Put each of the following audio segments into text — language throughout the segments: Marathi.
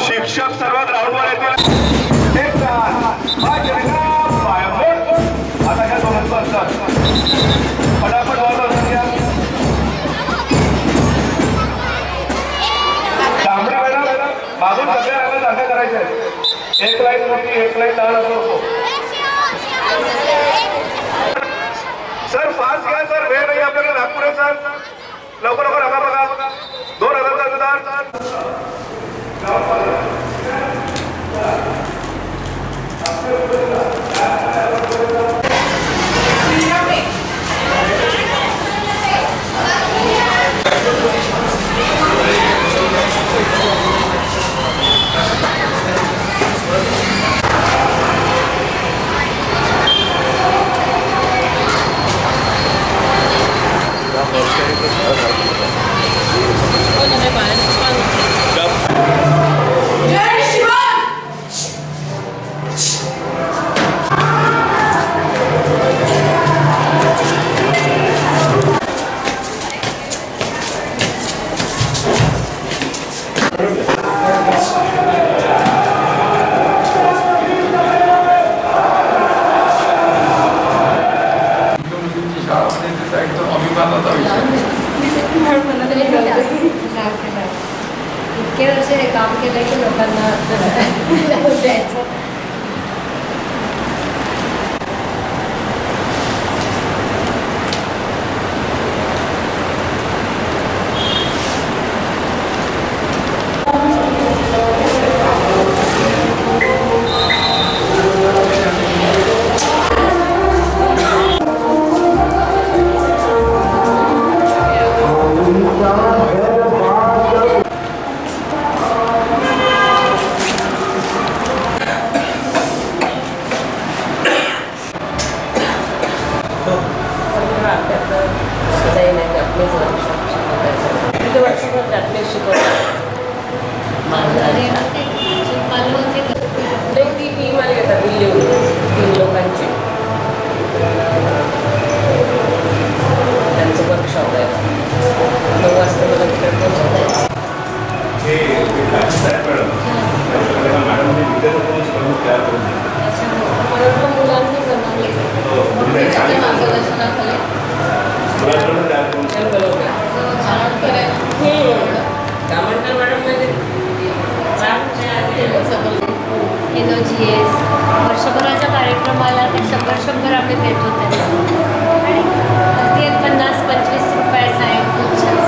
शिक्षक सर्वात राऊंडवर येतील. आता ह्या दोघांचं असतात फटाफट तांबडी मॅडम मागून सगळ्या चांगले करायचे. एक लाईन मोठी एक लाईन लहान असतो. सर फास्ट घ्या सर, वेळ नाही आपल्याला. नागपूर आहे सर, लवकर लवकर बघा बघा. 2000 इतके वर्ष हे काम केलं की लोकांना द्यायचं. वर्षभराच्या कार्यक्रमाला ते 100 आम्ही भेट होते आणि ते 50-25 रुपयाचा आहे. खूप छान.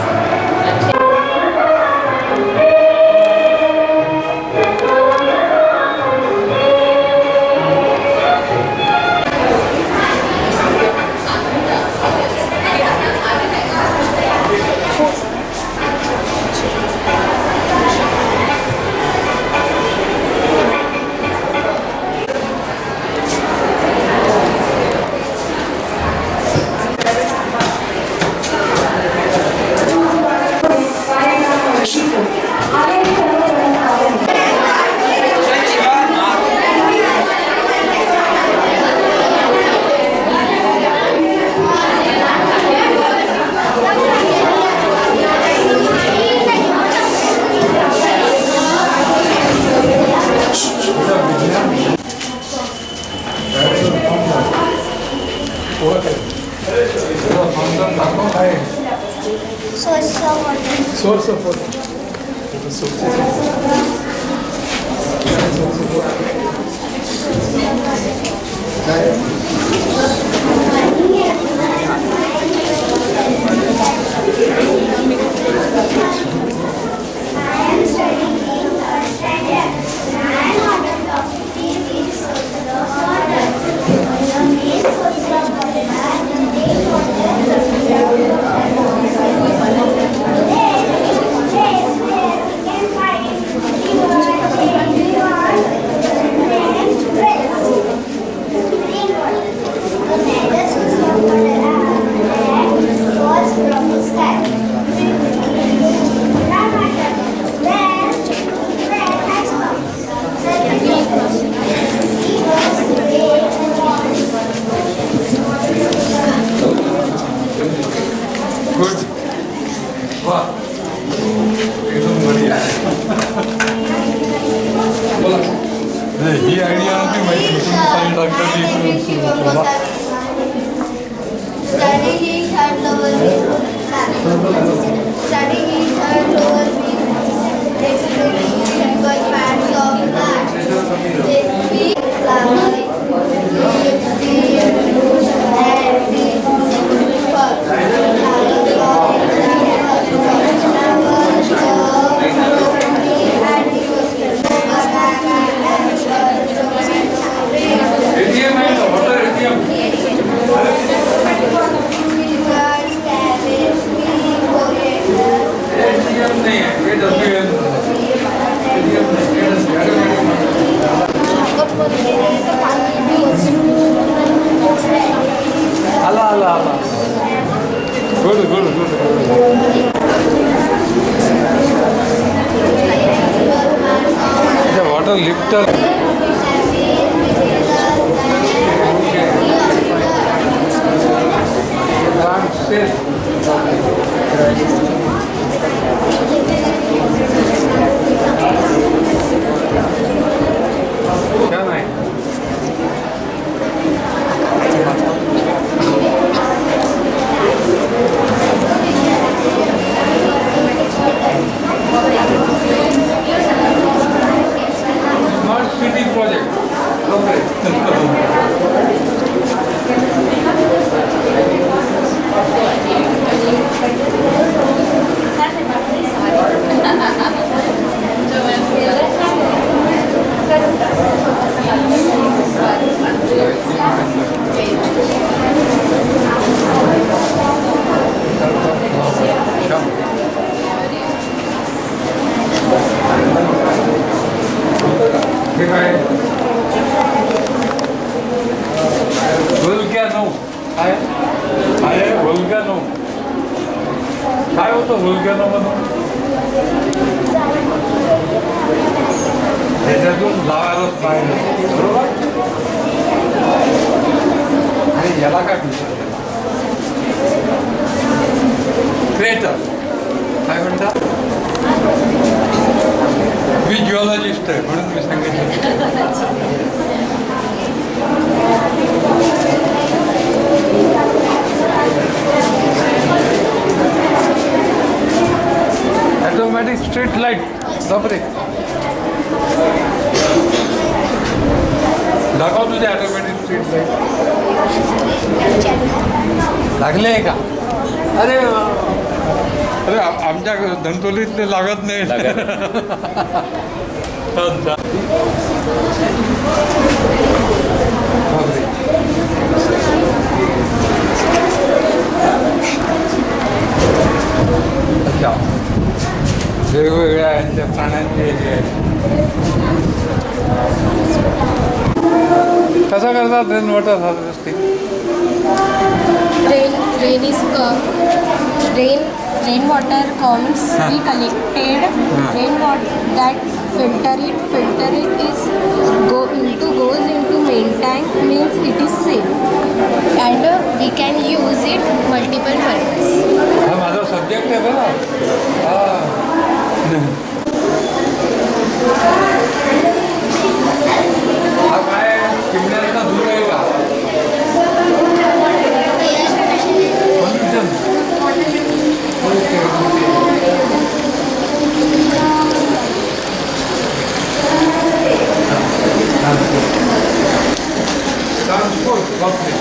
Source of water. He idea आली माहिती पाणी टाकतात Studying at lower Studying at lower exploring parts of that. They speak language, water lifter. काय होतं व्होल्कॅनो म्हणून त्याच्यातून लावायलाच पाहिजे बरोबर आणि याला काय म्हणतात क्रेटर काय म्हणतात मी जिओलॉजिस्ट आहे म्हणून मी सांगितलं ऑटोमॅटिक स्ट्रीट लाईट बापरे दाखव तुझे ऑटोमॅटिक स्ट्रीट लाईट लागले आहे का अरे अरे आमच्या धनतोलीतले लागत नाही अच्छा वेगवेगळ्या यांच्या प्राण्यांचे कसं करतात rain water harvesting rain water comes be collected rain water that filter it is goes into main tank means it is safe and we can use it multiple times हा माझा सब्जेक्ट आहे बरं हा काय चिमण्याचा दूर आहे का transport company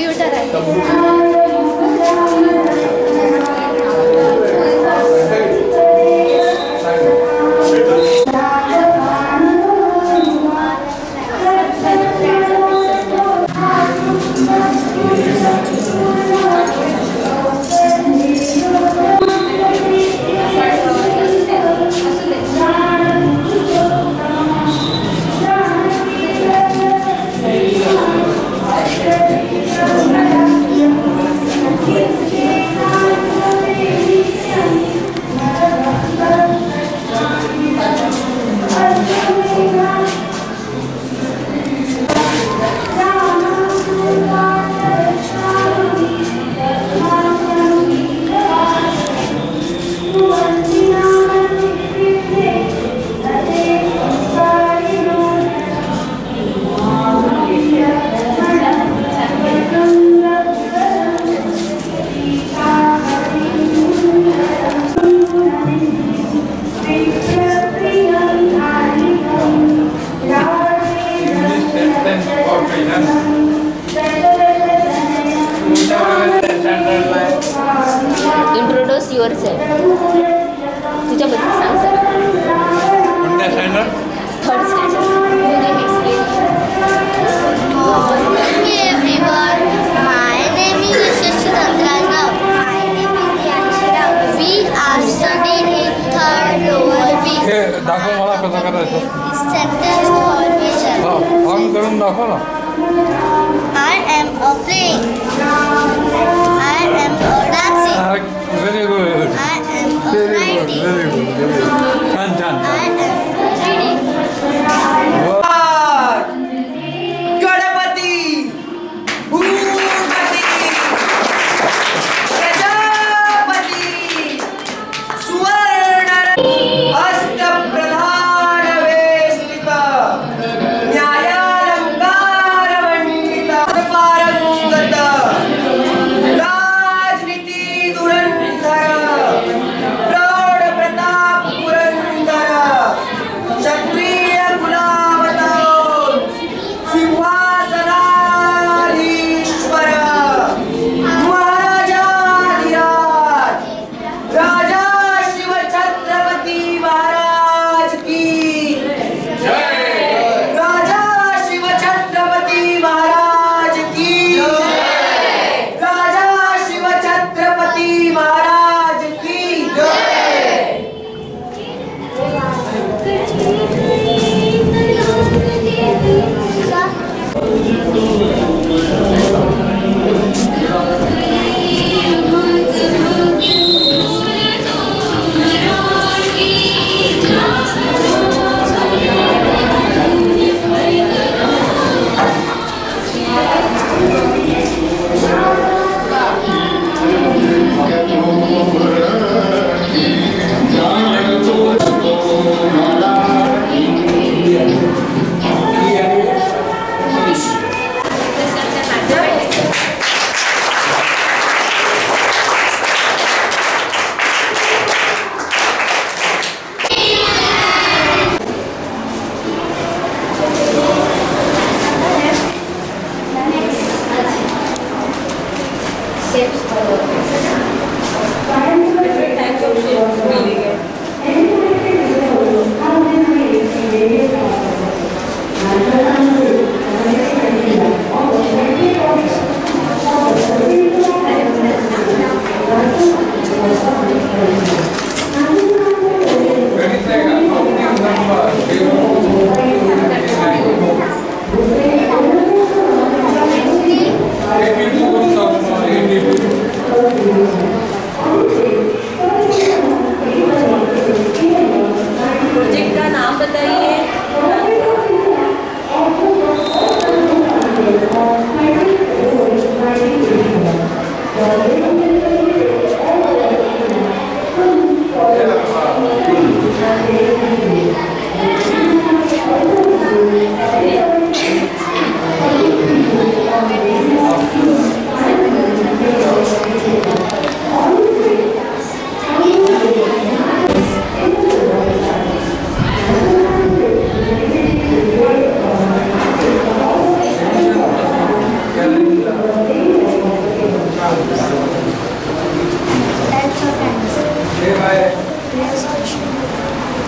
कम्प्युटर आहे. Introduce yourself. तुझ्याबद्दल सांग सर. कोणत्या standard? Third standard. Everyone, my name is Yashasvi Tantrajrao. My name is Yashi Rao. We are studying in third lower B. हे दाखव मला कसं करायचं. Sentence formation. ऑन करून दाखव ना. I am a playing. I am a dancing. Very good. I am a very good. writing. Very good. छान छान. I am reading. Ganpati Bhupathi Prajapati सुवर्ण हस्तप्रधान वेष्टित न्यायालंकार मंडित पारंगत राजनीती धुरंधर प्रौढ प्रताप पुरंदर क्षत्रिय गुलावतार सिंहासनाधीश्वर महाराजाधिराज राजा शिव छत्रपती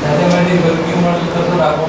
त्याच्यामध्ये वर्किंग मॉडेल कसं दाखव.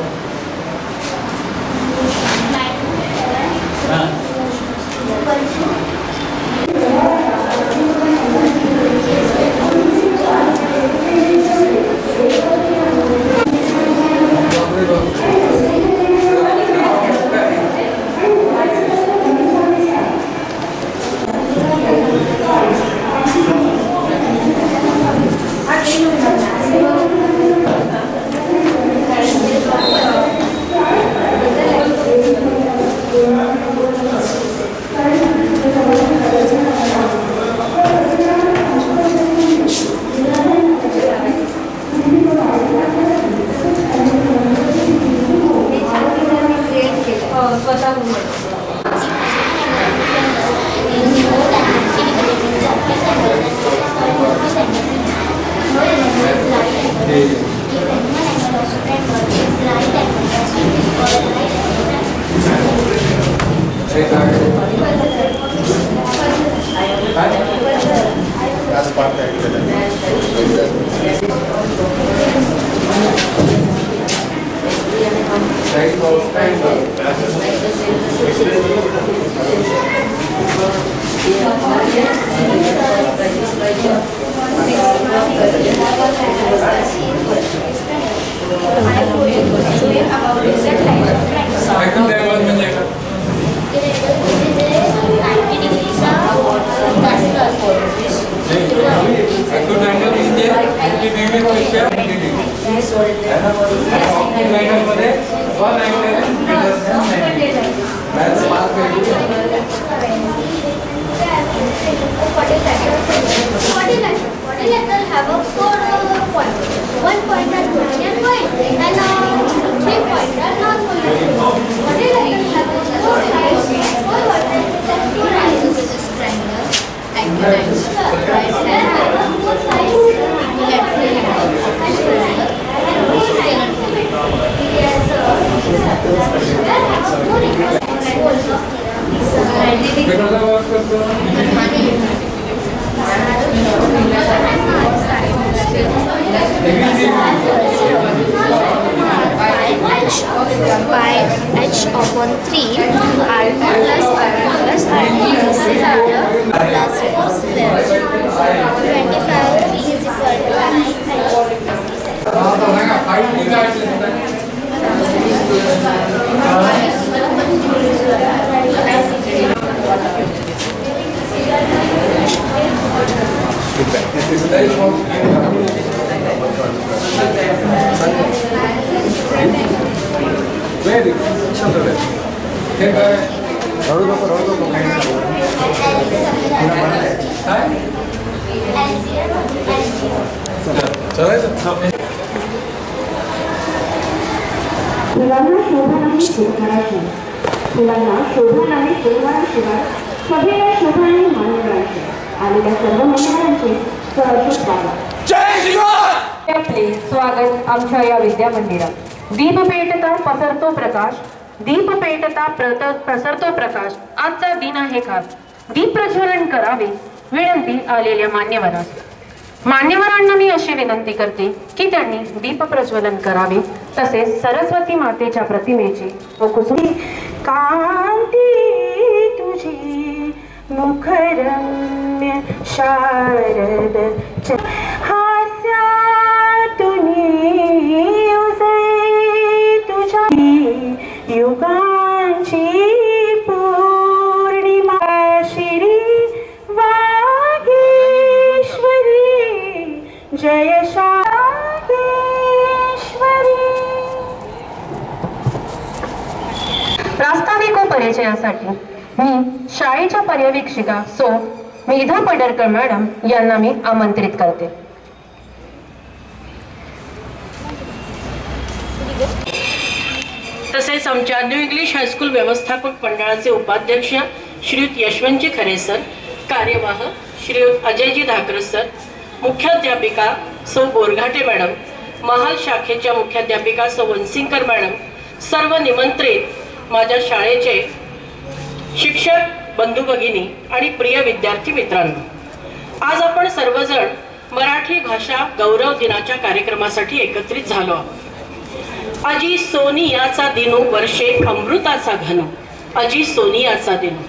स्वागत आमच्या या विद्या मंदिरात. दीप पेटता पसरतो प्रकाश, दीप पेटता पसरतो प्रकाश. आजचा दिन आहे खास, दीप प्रज्वलन करावे विनंती आलेल्या मान्यवरांस. मान्यवरांना मी अशी विनंती करते की त्यांनी दीप प्रज्वलन करावे. तसेच सरस्वती मातेच्या प्रतिमेची व कुसुमी कांती तुझी मुखरम्य शारद हास्या तुझ्या युगांची पौर्णिमा श्री वागेश्वरी जय शागेश्वरी. प्रास्ताविक परिचयासाठी मी शाळेच्या पर्यवेक्षिका सो मेधा पडरकर मॅडम यांना मी आमंत्रित करते. तसेच आमच्या न्यू इंग्लिश हायस्कूल व्यवस्थापक मंडळाचे उपाध्यक्ष श्रीयुत यशवंतजी खरे सर, कार्यवाह श्रीयुत अजयजी धाकर सर, मुख्याध्यापिका सौ बोरघाटे मॅडम, महाल शाखेच्या मुख्याध्यापिका सौ वनसिंगकर मॅडम, सर्व निमंत्रित माझ्या शाळेचे शिक्षक बंधू भगिनी आणि प्रिय विद्यार्थी मित्रांनो, आज आपण सर्वजण मराठी भाषा गौरव दिनाच्या कार्यक्रमासाठी एकत्रित झालो आहोत. अजी सोनियाचा दिनू वर्षे अमृताचा घन, अजी सोनियाचा दिनू.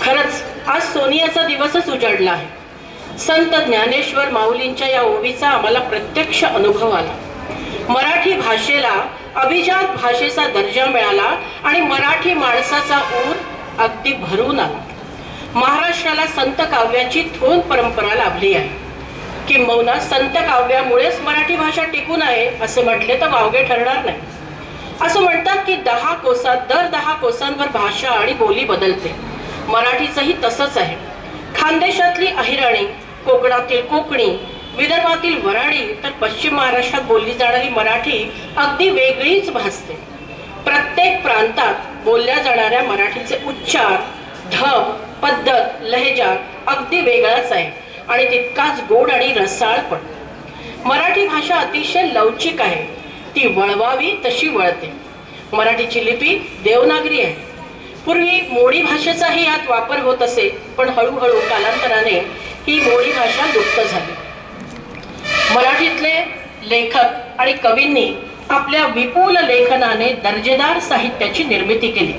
खरंच आज सोनियाचा दिवसच उजाडला आहे. संत ज्ञानेश्वर माऊलींच्या या ओवीचा आम्हाला प्रत्यक्ष अनुभव आला. मराठी भाषेला अभिजात भाषेचा दर्जा मिळाला आणि मराठी माणसाचा ऊर अगदी भरून आला. महाराष्ट्राला संत काव्याची थोर परंपरा लाभली आहे. किंबहुना संत काव्यामुळेच मराठी भाषा टिकून आहे असे म्हटले तर वावगे ठरणार नाही. असं म्हणतात की 10 कोसात दर 10 कोसांवर भाषा आणि बोली बदलते. मराठीचंही तसंच आहे. खानदेशातली अहिराणी, कोकणातील कोकणी, विदर्भातील वराडी तर पश्चिम महाराष्ट्रात बोलली जाणारी मराठी अगदी वेगळीच भासते. प्रत्येक प्रांतात बोलल्या जाणाऱ्या मराठीचे उच्चार, ढब, पद्धत, लहेजा अगदी वेगळाच आहे आणि तितकाच गोड आणि रसाळ पण. मराठी भाषा अतिशय लवचिक आहे. ती वळवावी तशी वळते. मराठीची लिपी देवनागरी आहे. पूर्वी मोडी भाषेचाही यात वापर होत असे, पण हळूहळू कालांतराने ही मोडी भाषा लुप्त झाली. मराठीतले लेखक आणि कवींनी आपल्या विपुल लेखनाने दर्जेदार साहित्याची निर्मिती केली.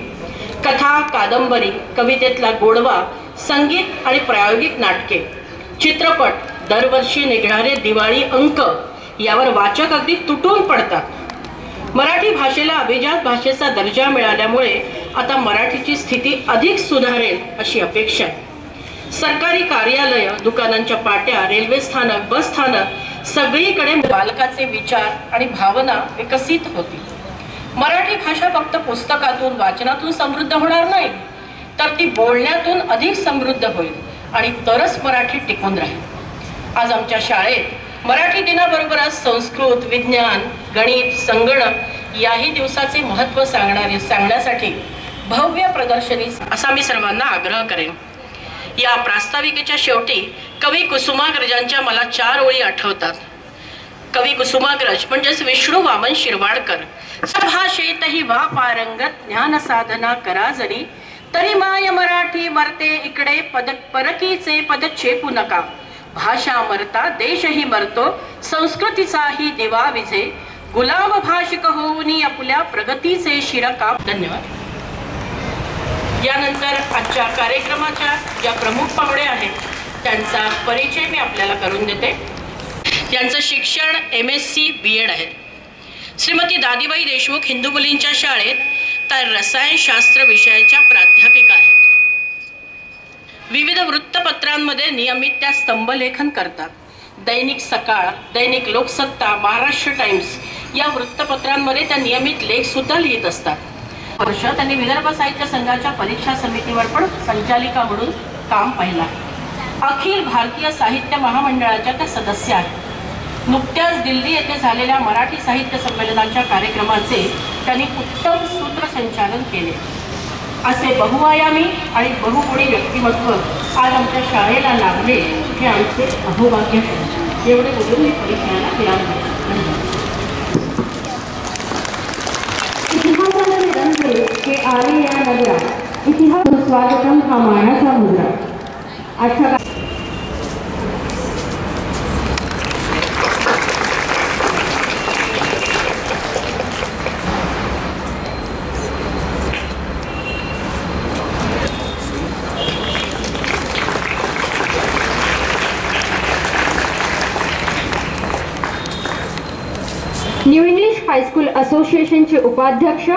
कथा, कादंबरी, कवितेतला गोडवा, संगीत आणि प्रायोगिक नाटके, चित्रपट, दरवर्षी निघणारे दिवाळी अंक यावर वाचक अगदी तुटून पडतात. मराठी भाषेला अभिजात भाषेचा दर्जा मिळाल्यामुळे आता मराठीची स्थिती अधिक सुधारेल अशी अपेक्षा आहे. सरकारी कार्यालय, दुकानांच्या पाट्या, रेल्वे स्थानक, बस स्थानक सगळीकडे बालकाचे विचार आणि भावना विकसित होतील. मराठी भाषा फक्त पुस्तकातून, वाचनातून समृद्ध होणार नाही, तर ती बोलण्यातून अधिक समृद्ध होईल आणि तरच मराठी टिकून राहील. आज आमच्या शाळेत मराठी दिनाबरोबरच संस्कृत, विज्ञान, गणित, संगणक याही दिवसाचे महत्त्व सांगण्यासाठी भव्य प्रदर्शनी असा मी सर्वांना आग्रह करेन. या प्रास्ताविकेच्या शेवटी कवी कुसुमाग्रजांच्या मला 4 ओळी आठवतात. कवी कुसुमाग्रज म्हणजेच विष्णू वामन शिरवाडकर. सभाषेतही वा पारंगत, ज्ञान साधना करा जरी, तरी माय मराठी मरते इकडे, परकीचे पद छेपू नका. भाषा मरता देशही मरतो, संस्कृतीचाही दिवा विझे, गुलाम भाषिक होऊनी आपल्या प्रगतीचे शिरकाप. धन्यवाद. यानंतर आजच्या कार्यक्रमाच्या ज्या प्रमुख पाहुणे आहेत त्यांचा परिचय मी आपल्याला करून देते. त्यांचं शिक्षण MSc BEd आहे. श्रीमती दादीबाई देशमुख हिंदू मुलींच्या शाळेत तर रसायनशास्त्र विषयाच्या प्राध्यापिका आहेत. विविध वृत्तपत्रांमध्ये नियमित त्या स्तंभलेखन करतात. दैनिक सकाळ, दैनिक लोकसत्ता, महाराष्ट्र टाइम्स या वृत्तपत्रांमध्ये त्या नियमित लेख सुद्धा लिहित असतात. वर्ष त्यांनी विदर्भ साहित्य संघाच्या परीक्षा समितीवर पण संचालिका म्हणून काम पाहिलं. अखिल भारतीय साहित्य महामंडळाच्या त्या सदस्य आहेत. नुकत्याच दिल्ली येथे झालेल्या मराठी साहित्य संमेलनाच्या कार्यक्रमाचे त्यांनी उत्तम सूत्रसंचालन केले. असे बहुआयामी आणि बहुगुणी व्यक्तिमत्व आज आमच्या शाळेला लाभले हे आमचे अहोभाग्य आहे. एवढे बोलून मी परिचयाला विराम देतो. इतिहासाला रंगले के आले या नगरा, इतिहास स्वागतम हा मानाचा मुद्रा. अशा न्यू इंग्लिश हायस्कूल असोसिएशनचे उपाध्यक्ष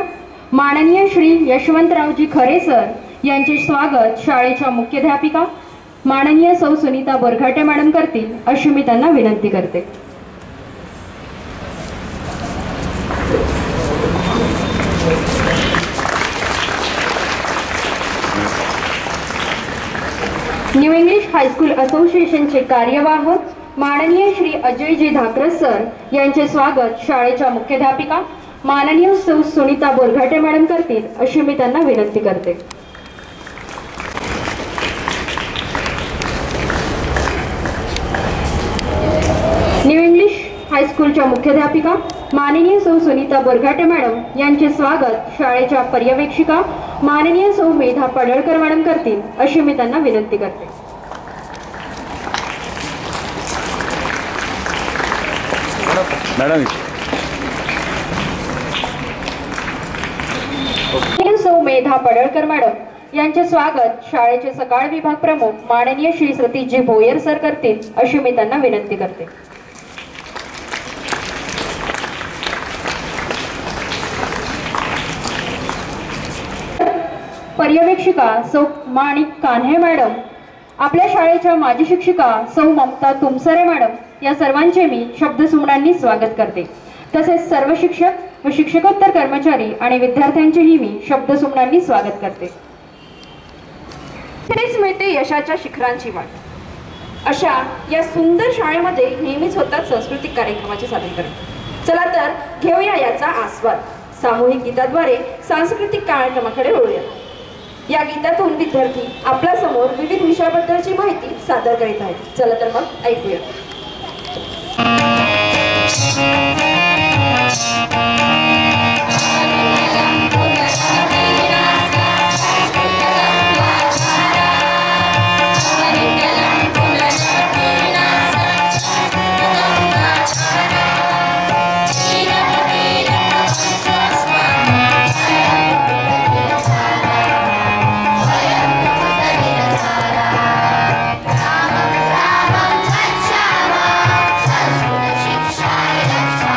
माननीय श्री यशवंतरावजी खरे सर यांचे स्वागत शाळेच्या मुख्याध्यापिका माननीय सौ सुनीता बोरघाटे मॅडम करतील अशी मी त्यांना विनंती करते. न्यू इंग्लिश हायस्कूल असोसिएशनचे कार्यवाह माननीय श्री अजयजी धाकरस सर यांचे स्वागत शाळेच्या मुख्याध्यापिका माननीय सौ सुनीता बोरघाटे मॅडम करतील अशी मी त्यांना विनंती करते. न्यू इंग्लिश हायस्कूलच्या मुख्याध्यापिका माननीय सौ सुनीता बोरघाटे मॅडम यांचे स्वागत शाळेच्या पर्यवेक्षिका माननीय सौ मेधा पडळकर मॅडम करतील अशी मी त्यांना विनंती करते. मॅडम सौ मेधा पडळकर मॅडम यांचे स्वागत शाळेचे सकाळ विभाग प्रमुख माननीय श्री सतीशजी भोयर सर करतील अशी मी त्यांना विनंती करते. पर्यवेक्षिका सौ माणिक कान्हे मॅडम, आपल्या शाळेच्या माजी शिक्षिका सौ ममता तुमसरे मॅडम या सर्वांचे मी शब्दसुमनांनी स्वागत करते. तसेच सर्व शिक्षक व शिक्षकोत्तर कर्मचारी आणि विद्यार्थ्यांचेही मी शब्दसुमनांनी स्वागत करते. तेच मिळते यशाच्या शिखरांची वाट. अशा या सुंदर शाळेमध्ये नेहमीच होतात सांस्कृतिक कार्यक्रमाचे सादरीकरण. चला तर घेऊया याचा आस्वाद. सामूहिक गीताद्वारे सांस्कृतिक कार्यक्रमाकडे वळूया. या गीतातून विद्यार्थी आपल्या समोर विविध विषयाबद्दलची माहिती सादर करीत आहेत. चला तर मग ऐकूया. शिक्षा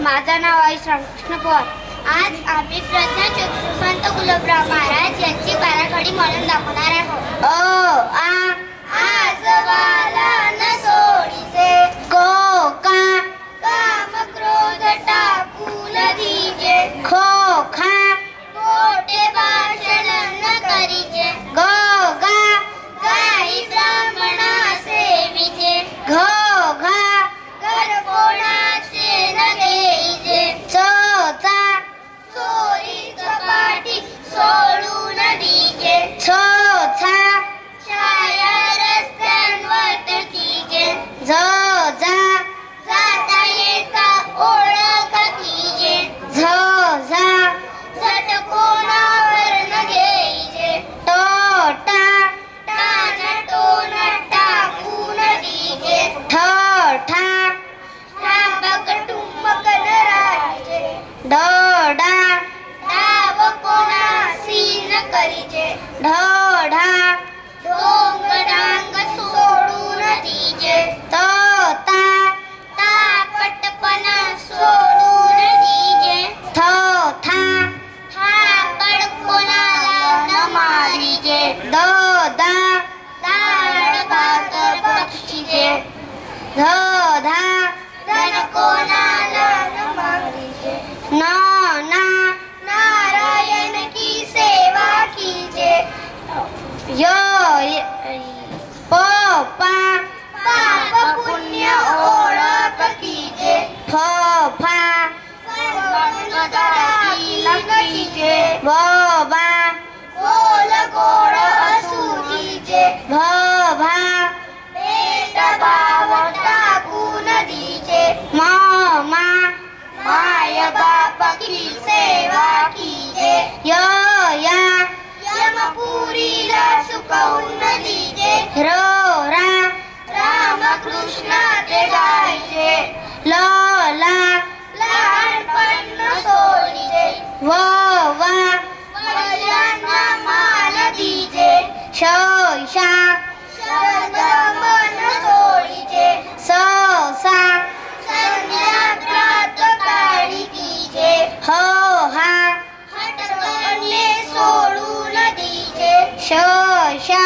माझं नाव आहे रामकृष्ण पवार. आज आम्ही प्रज्ञाचक्षू संत गुलाबराव महाराज यांची बाराखडी म्हणून दाखवणार आहोत. आजवाला न सोडीचे को का काम क्रोध टाकून दीजे खो खा मोठे भाषण न करीचे गो गा गाई ब्राह्मणा सेविचे घो घा घर कोणाचे न घेईजे चो चा चोरी चपाटी सोडून दीजे छो छा छाया रस्त्यांवर तटीचे झो झा जाता येता ओळख कीजे झो झा झट कोणावर न घेईजे टो टा टान टोन टाकून दीजे ठो ठा ठाबक टुंबक न राहीजे ढो ढा डाव कोणासी न करीजे ढो ढा ढोंग डांग सोडून दीजे तो ता तापटपणा सोडून दीजे थो था थापड कोणाला न मारीजे दो दा दाड भाकर बक्षीजे धो धा धन कोणाला न मारीजे नो ना नारायण की सेवा कीजे यो पो पा पाप पुण्य ओळख कीजे फो फा कीजे वो बा बोल गोड माय बाप की सेवा कीजे, यो या यमपुरीला सुकवून दीजे, रो रा रामकृष्ण ते गायचे, लो ला लहानपण सोडीजे, व वा वडिलांना मान दीजे, शो शा मन सोडीजे, सो सा संध्याकाळ काळी कीजे, हो हा हटकणे सोडून दीजे, शो शा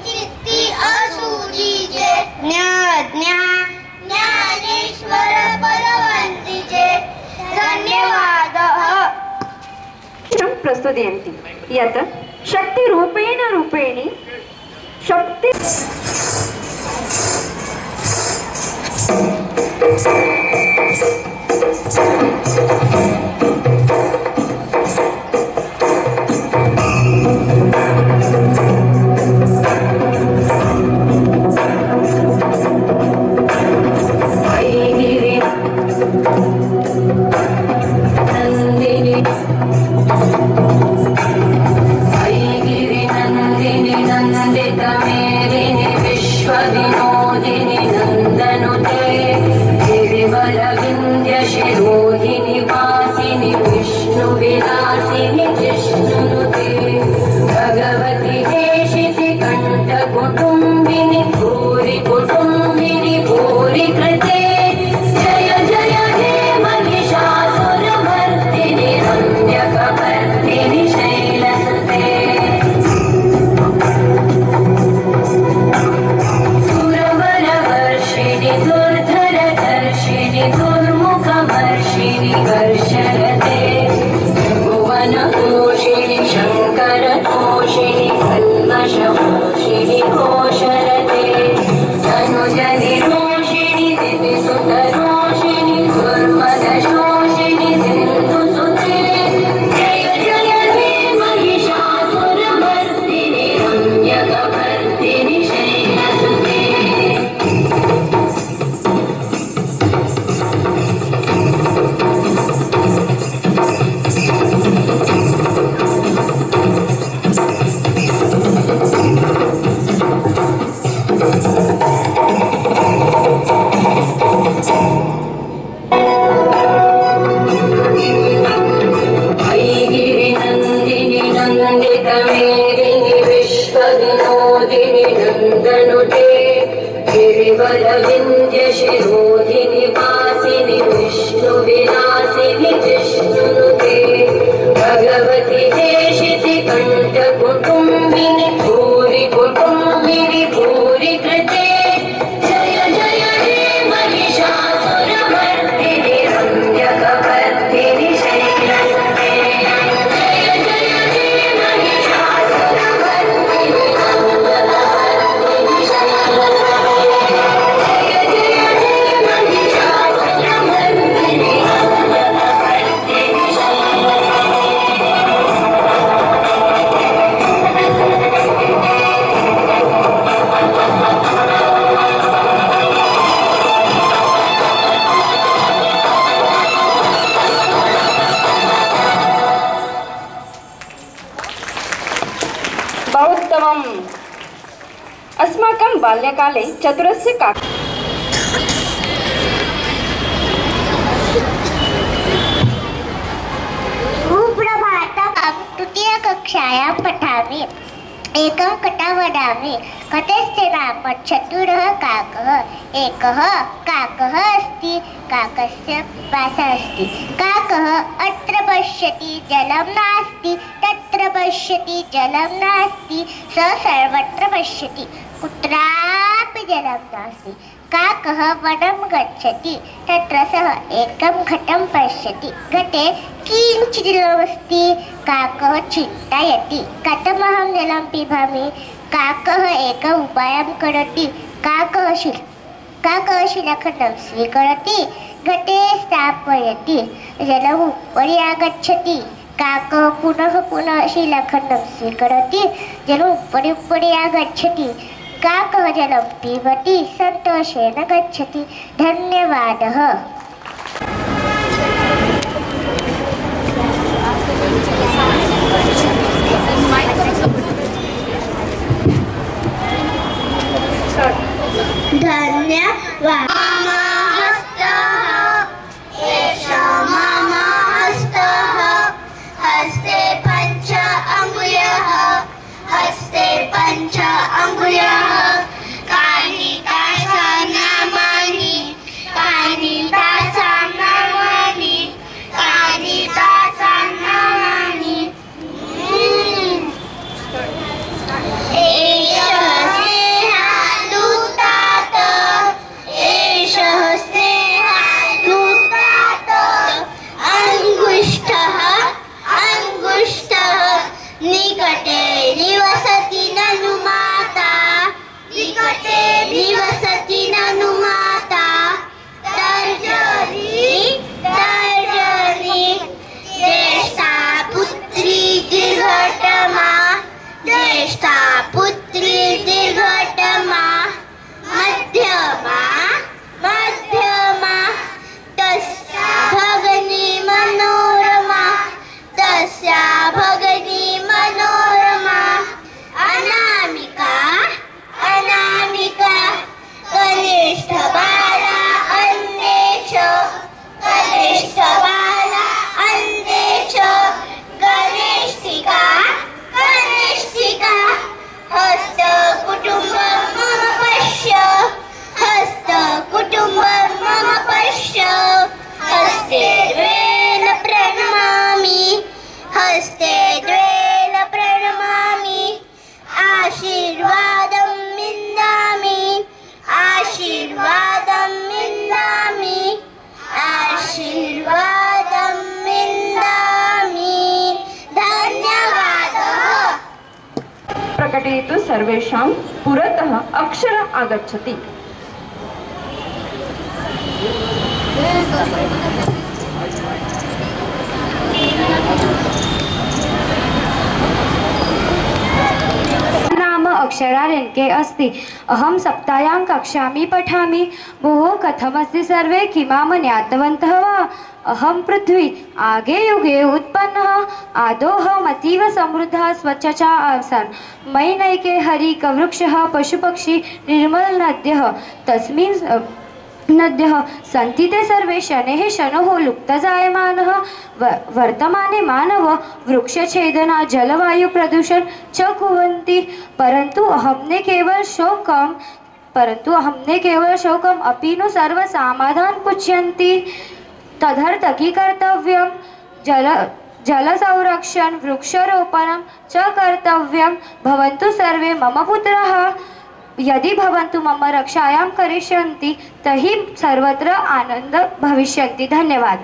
चित्ती असू दीजे, ज्ञा ज्ञानेश्वर बलवंतीचे. धन्यवाद. प्रस्तुतयन्ति यत् शक्ति रूपेणी शक्ति विश्वविनोदिनि नन्दनुते गिरिवरविन्द्यशिरोधिनि वासिनि विष्णुविलासिनि जिष्णुनुते भगवति हेशिति कण्ठकुटुम्बिनि भूरि कुटुम्बिनि भूरि कृते जय जय हे महिषासुरमर्दिनि रम्यकपर्दिनि शैलसुते दुर्मुखमर्षिणि वर्षरते भुवनकोशिनि शङ्करतोषिणि कल्मषमोषिणि घोषरते तनुजनिरोषिणि दिविसुतरोषिणि दुर्मदशोषिणि सिन्धुसुते जय जय हे महिषासुरमर्दिनि रम्यकपर्दिनि शैलसुते. नन्दितमेदिनि विश्वविनोदिनि नन्दनुते गिरिवरविन्द्यशिरोधिनि वासिनि विष्णुविलासिनि जिष्णुनुते भगवति हेशिति कण्ठकुटुम्बिनि भूरि कुटुम्बिनि भूरि कृते जय जय हे महिषासुरमर्दिनि रम्यकपर्दिनि शैलसुते जय जय हे महिषासुरमर्दिनि रम्यकपर्दिनि शैलसुते जय जय हे महिषासुरमर्दिनि रम्यकपर्दिनि शैलसुते. बौद्धमम् अस्माकं बाल्यकाले चतुरस्य सुप्रभातं तृतीयकक्षायां पठामि. एकं कथा वदामि. कथस्य नाम चतुरः काकः. एकः काकः अस्ति. काकस्य वासः अस्ति. काकः अत्र पश्यति जलं नास्ति, तत्र पश्यति जलं नास्ति, स सर्वत्र पश्यति, कुत्रापि जलं नास्ति. काकः वनं गच्छति. तत्र सः एकं घटं पश्यति. घटे किञ्चित् जलमस्ति. काकः चिन्तयति, कथमहं जलं पिबामि. काकः एकम् उपायं करोति. काकः शिलाखण्डं स्वीकरोति, घटे स्थापयति, जलम् उपरि आगच्छति. काकः पुनः शिलाखण्डं स्वीकरोति, जलम् उपरि आगच्छति. काकः जलं पिबति, सन्तोषेण गच्छति. धन्यवादः. निकटे निवसति ननु माता, निकटे निवसति ननु माता, तर्जनी तर्जनी ज्येष्ठा पुत्री दीर्घतमा, ज्येष्ठा पुत्री दीर्घतमा, मध्यमा मध्यमा तस्या भगिनी मनोरमा, तस्या भगिनी मनोरमा, अनामिका अनामिका कनिष्ठ बाला अन्येष, कनिष्ठ बाला अन्येष, कनिष्ठिका कनिष्ठिका हस्त कुटुंबं मम पश्य, हस्त कुटुंबं मम पश्य, हस्ते द्वेन प्रणमामि, हस्ते द्वेन प्रणमामि, आशीर्वादं विन्दामि, आशीर्वादं विन्दामि, आशीर्वादं विन्दामि। धन्यवादः। प्रकटयतु सर्वेषां पुरतः अक्षर आगच्छति। नाम अक्षरारेणके अस्ति। अहं सप्तायां कक्षामि पठामि। भोः कथमस्ति सर्वे, किमां ज्ञातवन्तः वा? अहं पृथ्वी आगे युगे उत्पन्नः, आदोऽहम् अतीव समृद्धः स्वच्छ च आसन्। मयि नैके हरिकवृक्षः पशुपक्षी निर्मलनद्यः, तस्मिन् नद्यः सन्ति ते सर्वे शनैः शनोः लुप्तजायमानः। वर्तमाने मानव वृक्षछेदना जलवायु प्रदूषण च कुर्वन्ति, परन्तु अहं न केवल शोकम् अपि नु सर्वसमाधानं पुच्छन्ति। तदर्थं कर्तव्यं जलसंरक्षण वृक्षारोपणं च कर्तव्यं। भवन्तु सर्वे मम पुत्राः। यदि भवन्तु मम रक्षायां करिष्यन्ति तर्हि सर्वत्र आनंद भविष्यन्ति। धन्यवाद।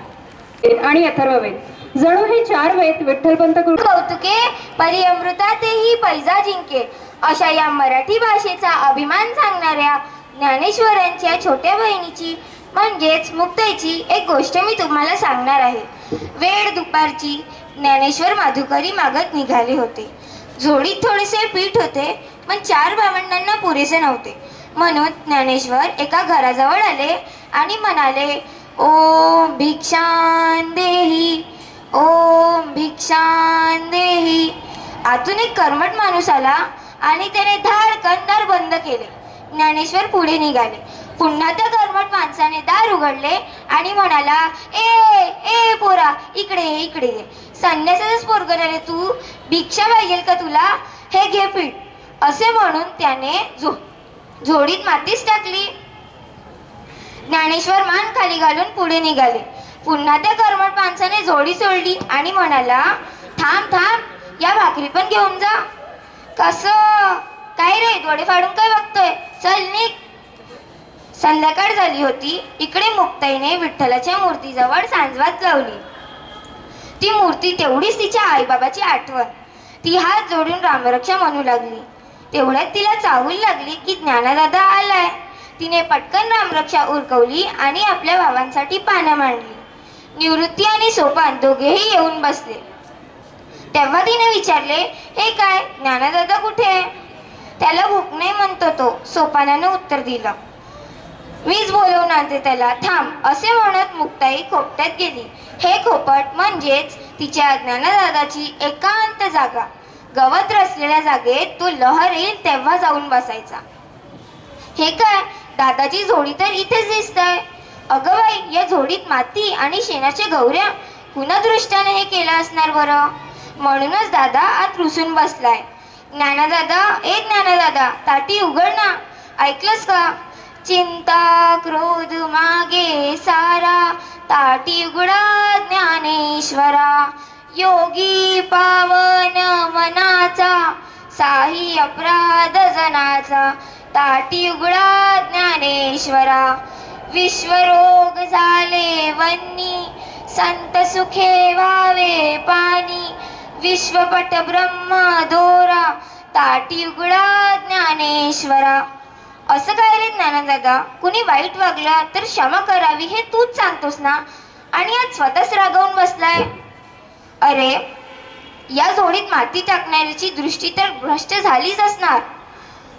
आणि अथर्ववेद जणू हे 4 वेद विठ्ठलपंत कौतुके परिअमृतातेही पैजा जिंके अशा या मराठी भाषेचा अभिमान सांगणाऱ्या ज्ञानेश्वरांच्या छोट्या बहिणीची म्हणजेच मुक्ताईची एक गोष्ट मी तुम्हाला सांगणार आहे। वेळ दुपारची ज्ञानेश्वर माधुकरी मागत निघाले होते। जोडीत थोडेसे पीठ होते पण 4 भावंडांना पुरेसे नव्हते, म्हणून ज्ञानेश्वर एका घराजवळ आले आणि म्हणाले, ओम भिक्षां देही, ओम भिक्षां देही। आतून एक कर्मठ माणूस आला आणि त्याने धाडकन दार बंद केले। ज्ञानेश्वर पुढे निघाले। पुन्हा त्या कर्मठ माणसाने दार उघडले आणि म्हणाला, ए ए पोरा, इकडे ये इकडे ये। संन्यासाचंच पोरगं रे तू, भिक्षा पाहिजे का तुला? हे घे पीठ, असे म्हणून त्याने झोडीत मातीच टाकली। ज्ञानेश्वर मान खाली घालून पुढे निघाले। पुन्हा त्या कर्मठ माणसाने झोडी सोडली आणि म्हणाला, थांब थांब, या भाकरी पण घेऊन जा। कसं काय रे, डोळे फाडून काय बघतोय, चल निघ। संध्याकाळ झाली होती। इकडे मुक्ताईने विठ्ठलाच्या मूर्तीजवळ सांजवात लावली। ती मूर्ती तेवढीच तिच्या आईबाबाची आठवण। ती हात जोडून रामरक्षा म्हणू लागली। तेवढ्यात तिला चाहूल लागली की ज्ञानदादा आलाय। तिने पटकन रामरक्षा उरकवली आणि आपल्या भावांसाठी पानं मांडली। निवृत्ती आणि सोपान दोघेही येऊन बसले। तेव्हा तिने विचारले, हे काय, ज्ञानदादा कुठे आहे? त्याला भूक नाही म्हणतो तो, सोपानाने उत्तर दिलं। मीच बोलवून आणते त्याला, थांब, असे म्हणत मुक्ताई खोपट्यात गेली। हे खोपट म्हणजेच तिच्या ज्ञानदादाची एकांत जागा। गवत रचलेल्या जागेत तो लहर येईल तेव्हा जाऊन बसायचा। हे काय, दादाची झोडी तर इथेच दिसतंय। अगं बाई, या झोडीत माती आणि शेणाच्या गौऱ्या, कुणा दृष्टाने हे केलं असणार बरं? म्हणूनच दादा आत रुसून बसलाय। ज्ञानदादा, ए ज्ञानदादा, ताटी उघड ना, ऐकलंस का? चिंता क्रोध मागे सारा, ताटी उघडा ज्ञानेश्वरा। योगी पावन मनाचा, साही अपराध जनाचा, ताटी उघडा ज्ञानेश्वरा। विश्वरोग झाले वन्नी, संत सुखे व्हावे पाणी, विश्वपट ब्रह्म दोरा ताटी उघडा ज्ञानेश्वरा. असं काय रे ज्ञानदादा, कुणी वाईट वागलं तर क्षमा करावी हे तूच सांगतोस ना, आणि आज स्वतःच रागावून बसलाय. अरे या जोडीत माती टाकणाऱ्याची दृष्टी तर भ्रष्ट झालीच असणार,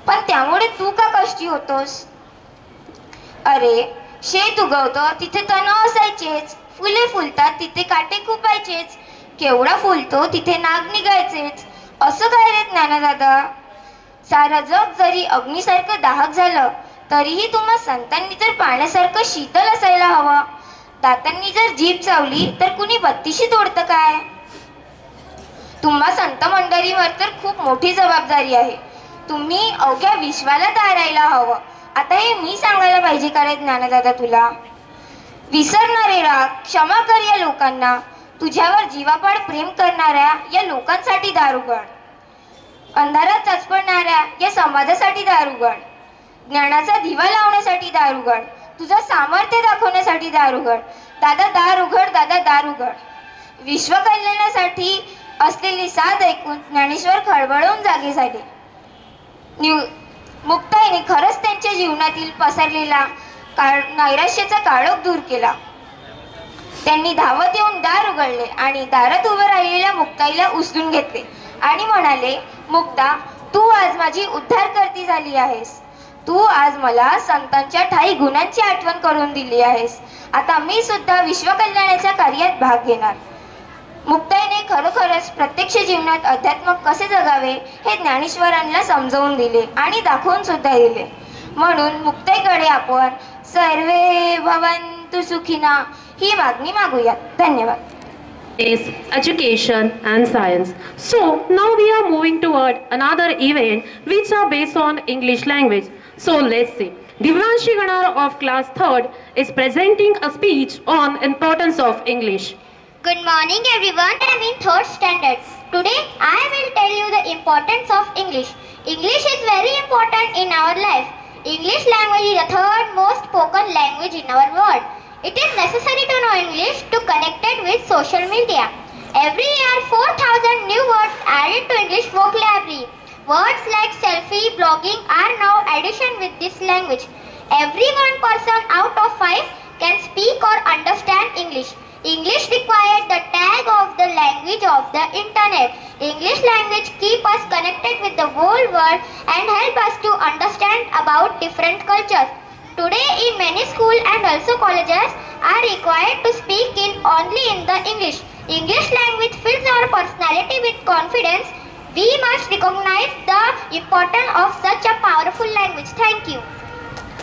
पण त्यामुळे तू का कष्टी होतोस? अरे शेत उगवतं तिथे तण असायचेच, फुले फुलतात तिथे काटे खुपायचेच, केवढा फुलतो तिथे नाग निघायचेच. असं काय रे ज्ञानदादा? सारं जग जरी अग्नीसारखं दाहक झालं तरीही तुम्हा संतांनी तर पाण्यासारखं शीतल असायला हवं. दातांनी जर जीभ चावली तर कुणी बत्तीशी तोडतं काय? तुम्हा संत मंडळीवर तर खूप मोठी जबाबदारी आहे. तुम्ही अवघ्या विश्वाला तारायला हवं. आता हे मी सांगायला पाहिजे का रे ज्ञानदादा तुला? विसरणारे राग, क्षमा कर या लोकांना. तुझ्यावर जीवापाड प्रेम करणाऱ्या या लोकांसाठी दार उघड. अंधारात चचपडणाऱ्या या समाजासाठी दार उघड. ज्ञानाचा दिवा लावण्यासाठी दार उघड. तुझं सामर्थ्य दाखवण्यासाठी दार उघड. दादा दार उघड, दादा दार उघड. विश्व कल्याणासाठी असलेली साथ ऐकून ज्ञानेश्वर खळबळून जागे झाले. मुक्ताईने खरंच त्यांच्या जीवनातील पसरलेला नैराश्याचा काळोख दूर केला. त्यांनी धावत येऊन दार उघडले आणि दारात उभं राहिलेल्या मुक्ताईला उचलून घेतले आणि म्हणाले, मुक्ता, तू आज माझी उद्धारकर्ती झाली आहेस. तू आज मला संतांच्या ठाई गुणांची आठवण करून दिली आहेस. आता मी सुद्धा विश्वकल्याणाच्या कार्यात भाग घेणार. मुक्ताईने खरोखरच प्रत्यक्ष जीवनात अध्यात्म कसे जगावे हे ज्ञानेश्वरांना समजावून दिले आणि दाखवून सुद्धा दिले. म्हणून मुक्ताईकडे आपण सर्वे भवन्तु सुखिना ही मागणी मागूयात. धन्यवाद. Is education and science. So now we are moving toward another event which are based on English language. So let's see. Divyanshi Ganar of class 3rd is presenting a speech on importance of English. Good morning everyone. I am in 3rd standard. Today I will tell you the importance of English. English is very important in our life. English language is the 3rd most spoken language in our world. It is necessary to know English to connect it with social media. Every year 4,000 new words added to English vocabulary. Words like selfie, blogging are now addition with this language. Every 1 person out of 5 can speak or understand English. English requires the tag of the language of the internet. English language keep us connected with the whole world and help us to understand about different cultures. Today in many schools and also colleges are required to speak only in the English. English language fills our personality with confidence. We must recognize the importance of such a powerful language. Thank you.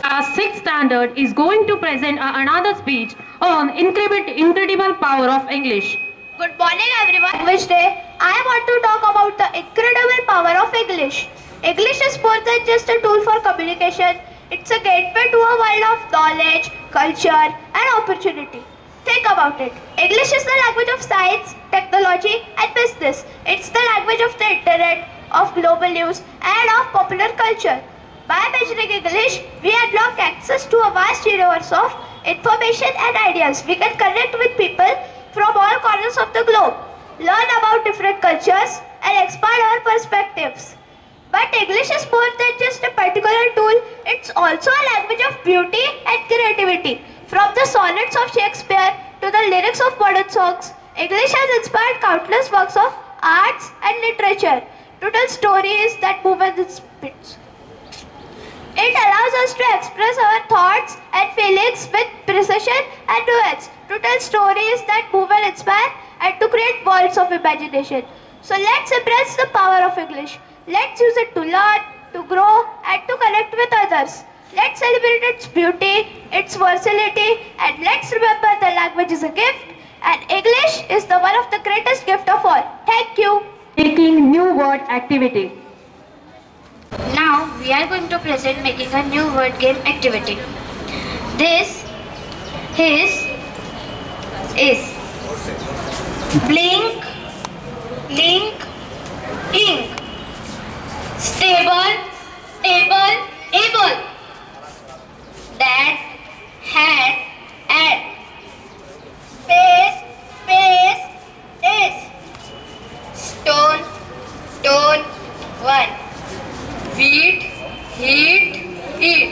Our 6th standard is going to present another speech on incredible power of English. Good morning everyone. Language Day. I want to talk about the incredible power of English. English is more than just a tool for communication. It's a gateway to a world of knowledge, culture and opportunity. Think about it. English is the language of science, technology and business. It's the language of the internet, of global news and of popular culture. By mastering English, we unlock access to a vast universe of information and ideas. We can connect with people from all corners of the globe, learn about different cultures and expand our perspectives. But English is more than just a particular tool. It's also a language of beauty and creativity. From the sonnets of Shakespeare to the lyrics of modern songs, English has inspired countless works of arts and literature to tell stories that move and inspire. It allows us to express our thoughts and feelings with precision and nuance, to tell stories that move and inspire, and to create worlds of imagination. So let's embrace the power of English. Let's use it to learn, to grow and to connect with others. Let's celebrate its beauty, its versatility, and let's remember the language is a gift and English is the one of the greatest gift of all. Thank you. Making new word activity. Now we are going to present making a new word game activity. This is blink, link, ink. Stable, table, able. Dad, hat, at. Space, space, is. eat, eat, eat.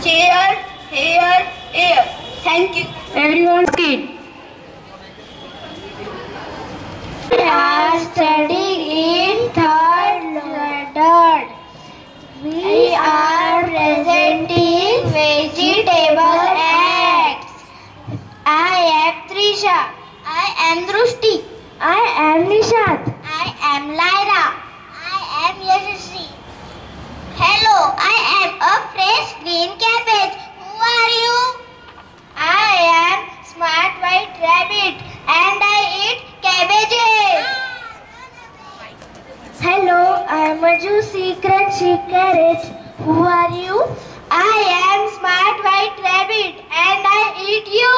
Chair, hair, air. Thank you. Everyone eat. We are studying in third standard. We are presenting vegetable eggs. I am Trisha. I am Drushti. I am Nishat. I am Lyra. I am Yashasri. Hello, I am a fresh green cabbage. Who are you? I am Smart White Rabbit and I eat cabbages. Hello, I am a juicy crunchy carrot. Who are you? I am Smart White Rabbit and I eat you.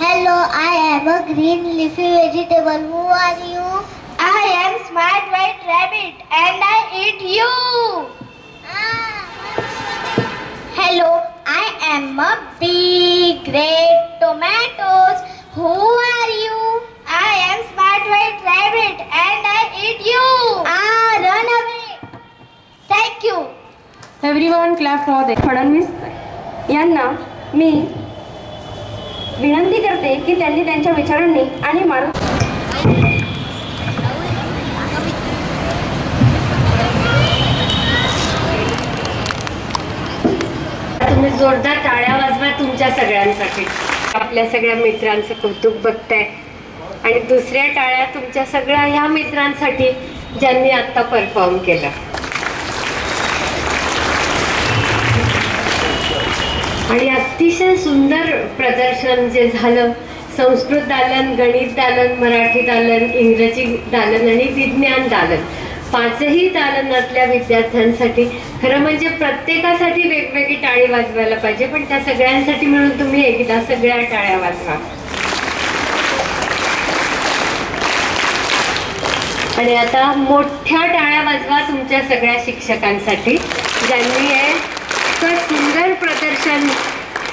Hello, I am a green leafy vegetable. Who are you? I am Smart White Rabbit and I eat you. Hello, I am a big red tomatoes. Who are you? I am Smart White Rabbit and I eat you. Run away. Thank you. Everyone clap for them. Fadnavis यांना मी विनंती करते की त्यांनी त्यांच्या विचारांनी आणि तुम्ही जोरदार टाळ्या वाजवा तुमच्या सगळ्यांसाठी. आपल्या सगळ्या मित्रांचं कौतुक बघताय आणि दुसऱ्या टाळ्या तुमच्या सगळ्या ह्या मित्रांसाठी ज्यांनी आत्ता परफॉर्म केलं. आणि अतिशय सुंदर प्रदर्शन जे झालं, संस्कृत दालन, गणित दालन, मराठी दालन, इंग्रजी दालन आणि विज्ञान दालन, पाचही दालनातल्या विद्यार्थ्यांसाठी खरं म्हणजे प्रत्येकासाठी वेगवेगळी टाळी वाजवायला पाहिजे, पण त्या सगळ्यांसाठी मिळून तुम्ही एकदा सगळ्या टाळ्या वाजवा. आणि आता मोठ्या टाळ्या वाजवा तुमच्या सगळ्या शिक्षकांसाठी ज्यांनी हे सुंदर प्रदर्शन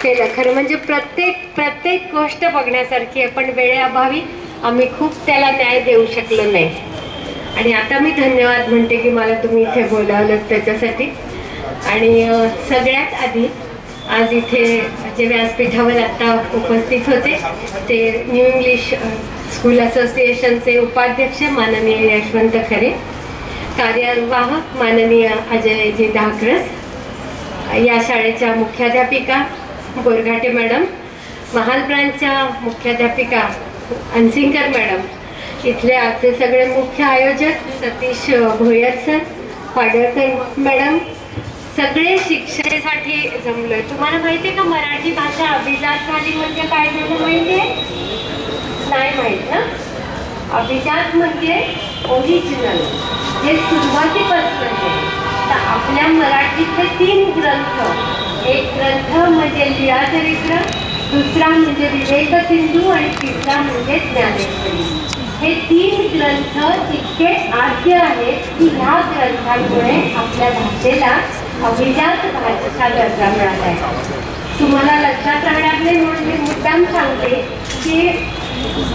केलं. खरं म्हणजे प्रत्येक गोष्ट बघण्यासारखी आहे, पण वेळेअभावी आम्ही खूप त्याला न्याय देऊ शकलो नाही. आणि आता मी धन्यवाद म्हणते की मला तुम्ही इथे बोलावलं त्याच्यासाठी. आणि सगळ्यात आधी आज इथे जे व्यासपीठावर आत्ता उपस्थित होते ते न्यू इंग्लिश स्कूल असोसिएशनचे उपाध्यक्ष माननीय यशवंत खरे, कार्यवाहक माननीय अजयजी धाकरस, या शाळेच्या मुख्याध्यापिका बोरघाटे मॅडम, महाल ब्रांचच्या मुख्याध्यापिका अनसिंकर मॅडम, इथले आजचे सगळे मुख्य आयोजक सतीश भोयर सर, पाडळकर मॅडम, सगळे शिक्षणासाठी जमलोय. तुम्हाला माहिती आहे का मराठी भाषा अभिजात झाली म्हणजे काय झालं माहिती आहे? नाही माहीत ना? अभिजात म्हणजे ओरिजिनल, हे सुरुवातीपासून आहे. तर आपल्या मराठीतले 3 ग्रंथ, एक ग्रंथ म्हणजे लीळाचरित्र, दुसरा म्हणजे विवेक सिंधू आणि तिसरा म्हणजे ज्ञानेश्वरी. हे 3 ग्रंथ इतके आद्य आहेत की ह्या ग्रंथांमुळे आपल्या भाषेला अभिजात भाषेचा दर्जा मिळाला आहे. तुम्हाला लक्षात राहणार नाही म्हणून मी मुद्दाम सांगते की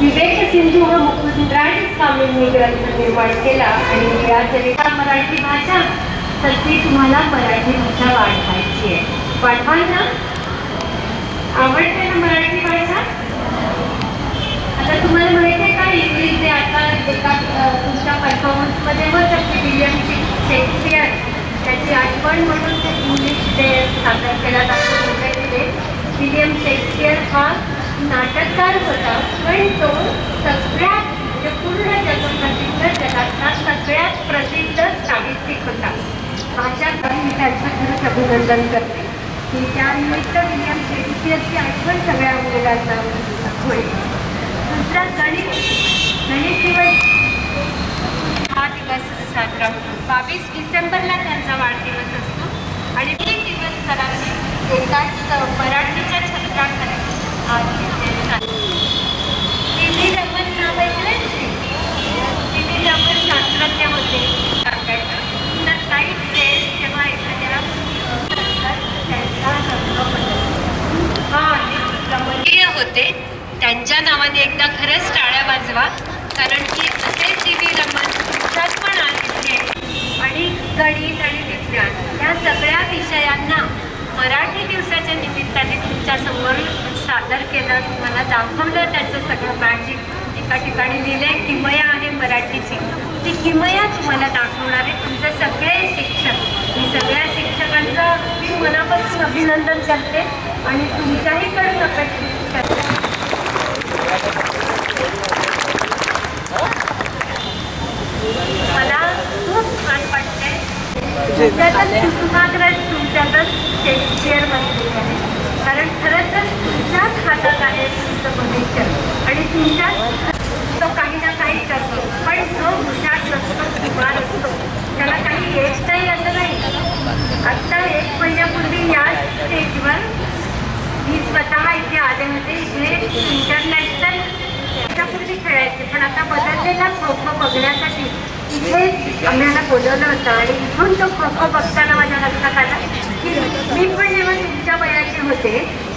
विवेक सिंधू हा मुकुंदराज स्वामींनी ग्रंथ निर्माण केला आणि लीळाचरित्र मराठी भाषा, तर ती तुम्हाला मराठी भाषा वाढवायची आहे. वाढवाल ना? आवडते ना मराठी भाषा? आता तुम्हाला माहिती आहे का इंग्लिश जे आता एका तुमच्या परफॉर्मन्समध्ये होतं की विलियम शेक्सपियर, त्याची आठवण म्हणून ते इंग्लिश डे सादर केला जातो. विलियम शेक्सपियर हा नाटककार होता, पण तो सगळ्यात म्हणजे पूर्ण जगप्रसिद्ध, जगातला सगळ्यात प्रसिद्ध साहित्यिक होता. भाषाकार मी त्यांचं खरंच अभिनंदन करते की त्यानिमित्त विलियम शेक्सपियरची आठवण सगळ्या मुलांना होईल. दुसरा गणित दिवस हा दिवस साजरा होतो. 22 डिसेंबरला त्यांचा वाढदिवस असतो आणि 3 दिवस सरांनी एकाच मराठीच्या छत्राखाली आज तिन्ही रमण नाव ऐकले. तिन्ही रमण शास्त्रज्ञ होते सांगायचं. तर काही ड्रेस जेव्हा एखाद्या त्यांचा रंग बदलतो, हा होते त्यांच्या नावाने एकदा खरंच टाळ्या वाजवा, कारण की असे सी.व्ही. रमण तुमच्यात पण आले आणि गणित आणि विज्ञान या सगळ्या विषयांना मराठी दिवसाच्या निमित्ताने तुमच्या समोर सादर केलं, तुम्हाला दाखवलं त्याचं सगळं मॅजिक. एका ठिकाणी लिहिलंय किमया आहे मराठीची, ती किमया तुम्हाला दाखवणार आहे तुमचे सगळे शिक्षक. मी सगळ्या शिक्षकांचं मी मनापासून अभिनंदन करते आणि तुमच्याहीकडून अपेक्षित करते. मला खूप छान वाटतंय. तुमच्यातच कुसुमाग्रज तुमच्यातच शेक्सपियर बसलेले आहे, कारण खरंच तर तुमच्याच हातात आहे तुमचं भविष्य आणि तुमच्याच तो काही ना काही करतो. पण जो हुशार नसतो, कुमार असतो, त्याला काही येत नाही असं नाही. आत्ता 1 महिन्यापूर्वी या स्टेजवर मी स्वतः इथे आले होते. इथे इंटरनॅशनल त्याच्यापूर्वी खेळायचे, पण आता बदललेला खो खो बघण्यासाठी इथे आम्हाला बोलवलं होतं आणि इथून तो खो खो बघताना माझ्या लक्षात आलं की मी पण जेव्हा तुमच्या वयाचे होते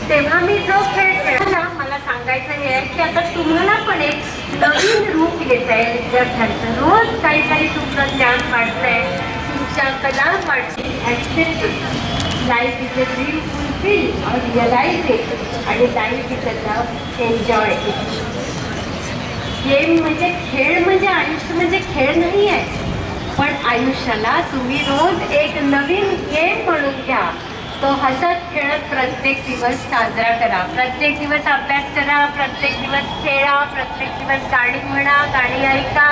तेव्हा मी जो खेळ खेळला, मला सांगायचं हे आहे की आता तुम्हाला पण एक नवीन रूप येत आहे विद्यार्थ्यांचं. रोज काही तुमचं ज्ञान वाढतंय, तुमच्या कला वाढते. Life is a dream fulfil और रिअलाइज इट आणि life is a love enjoy it. Game म्हणजे खेळ म्हणजे आयुष्य म्हणजे खेळ नाही आहे, पण आयुष्याला तुम्ही रोज एक नवीन गेम म्हणून घ्या. तो हसत खेळत प्रत्येक दिवस साजरा करा, प्रत्येक दिवस अभ्यास करा, प्रत्येक दिवस खेळा, प्रत्येक दिवस गाणी म्हणा, गाणी ऐका,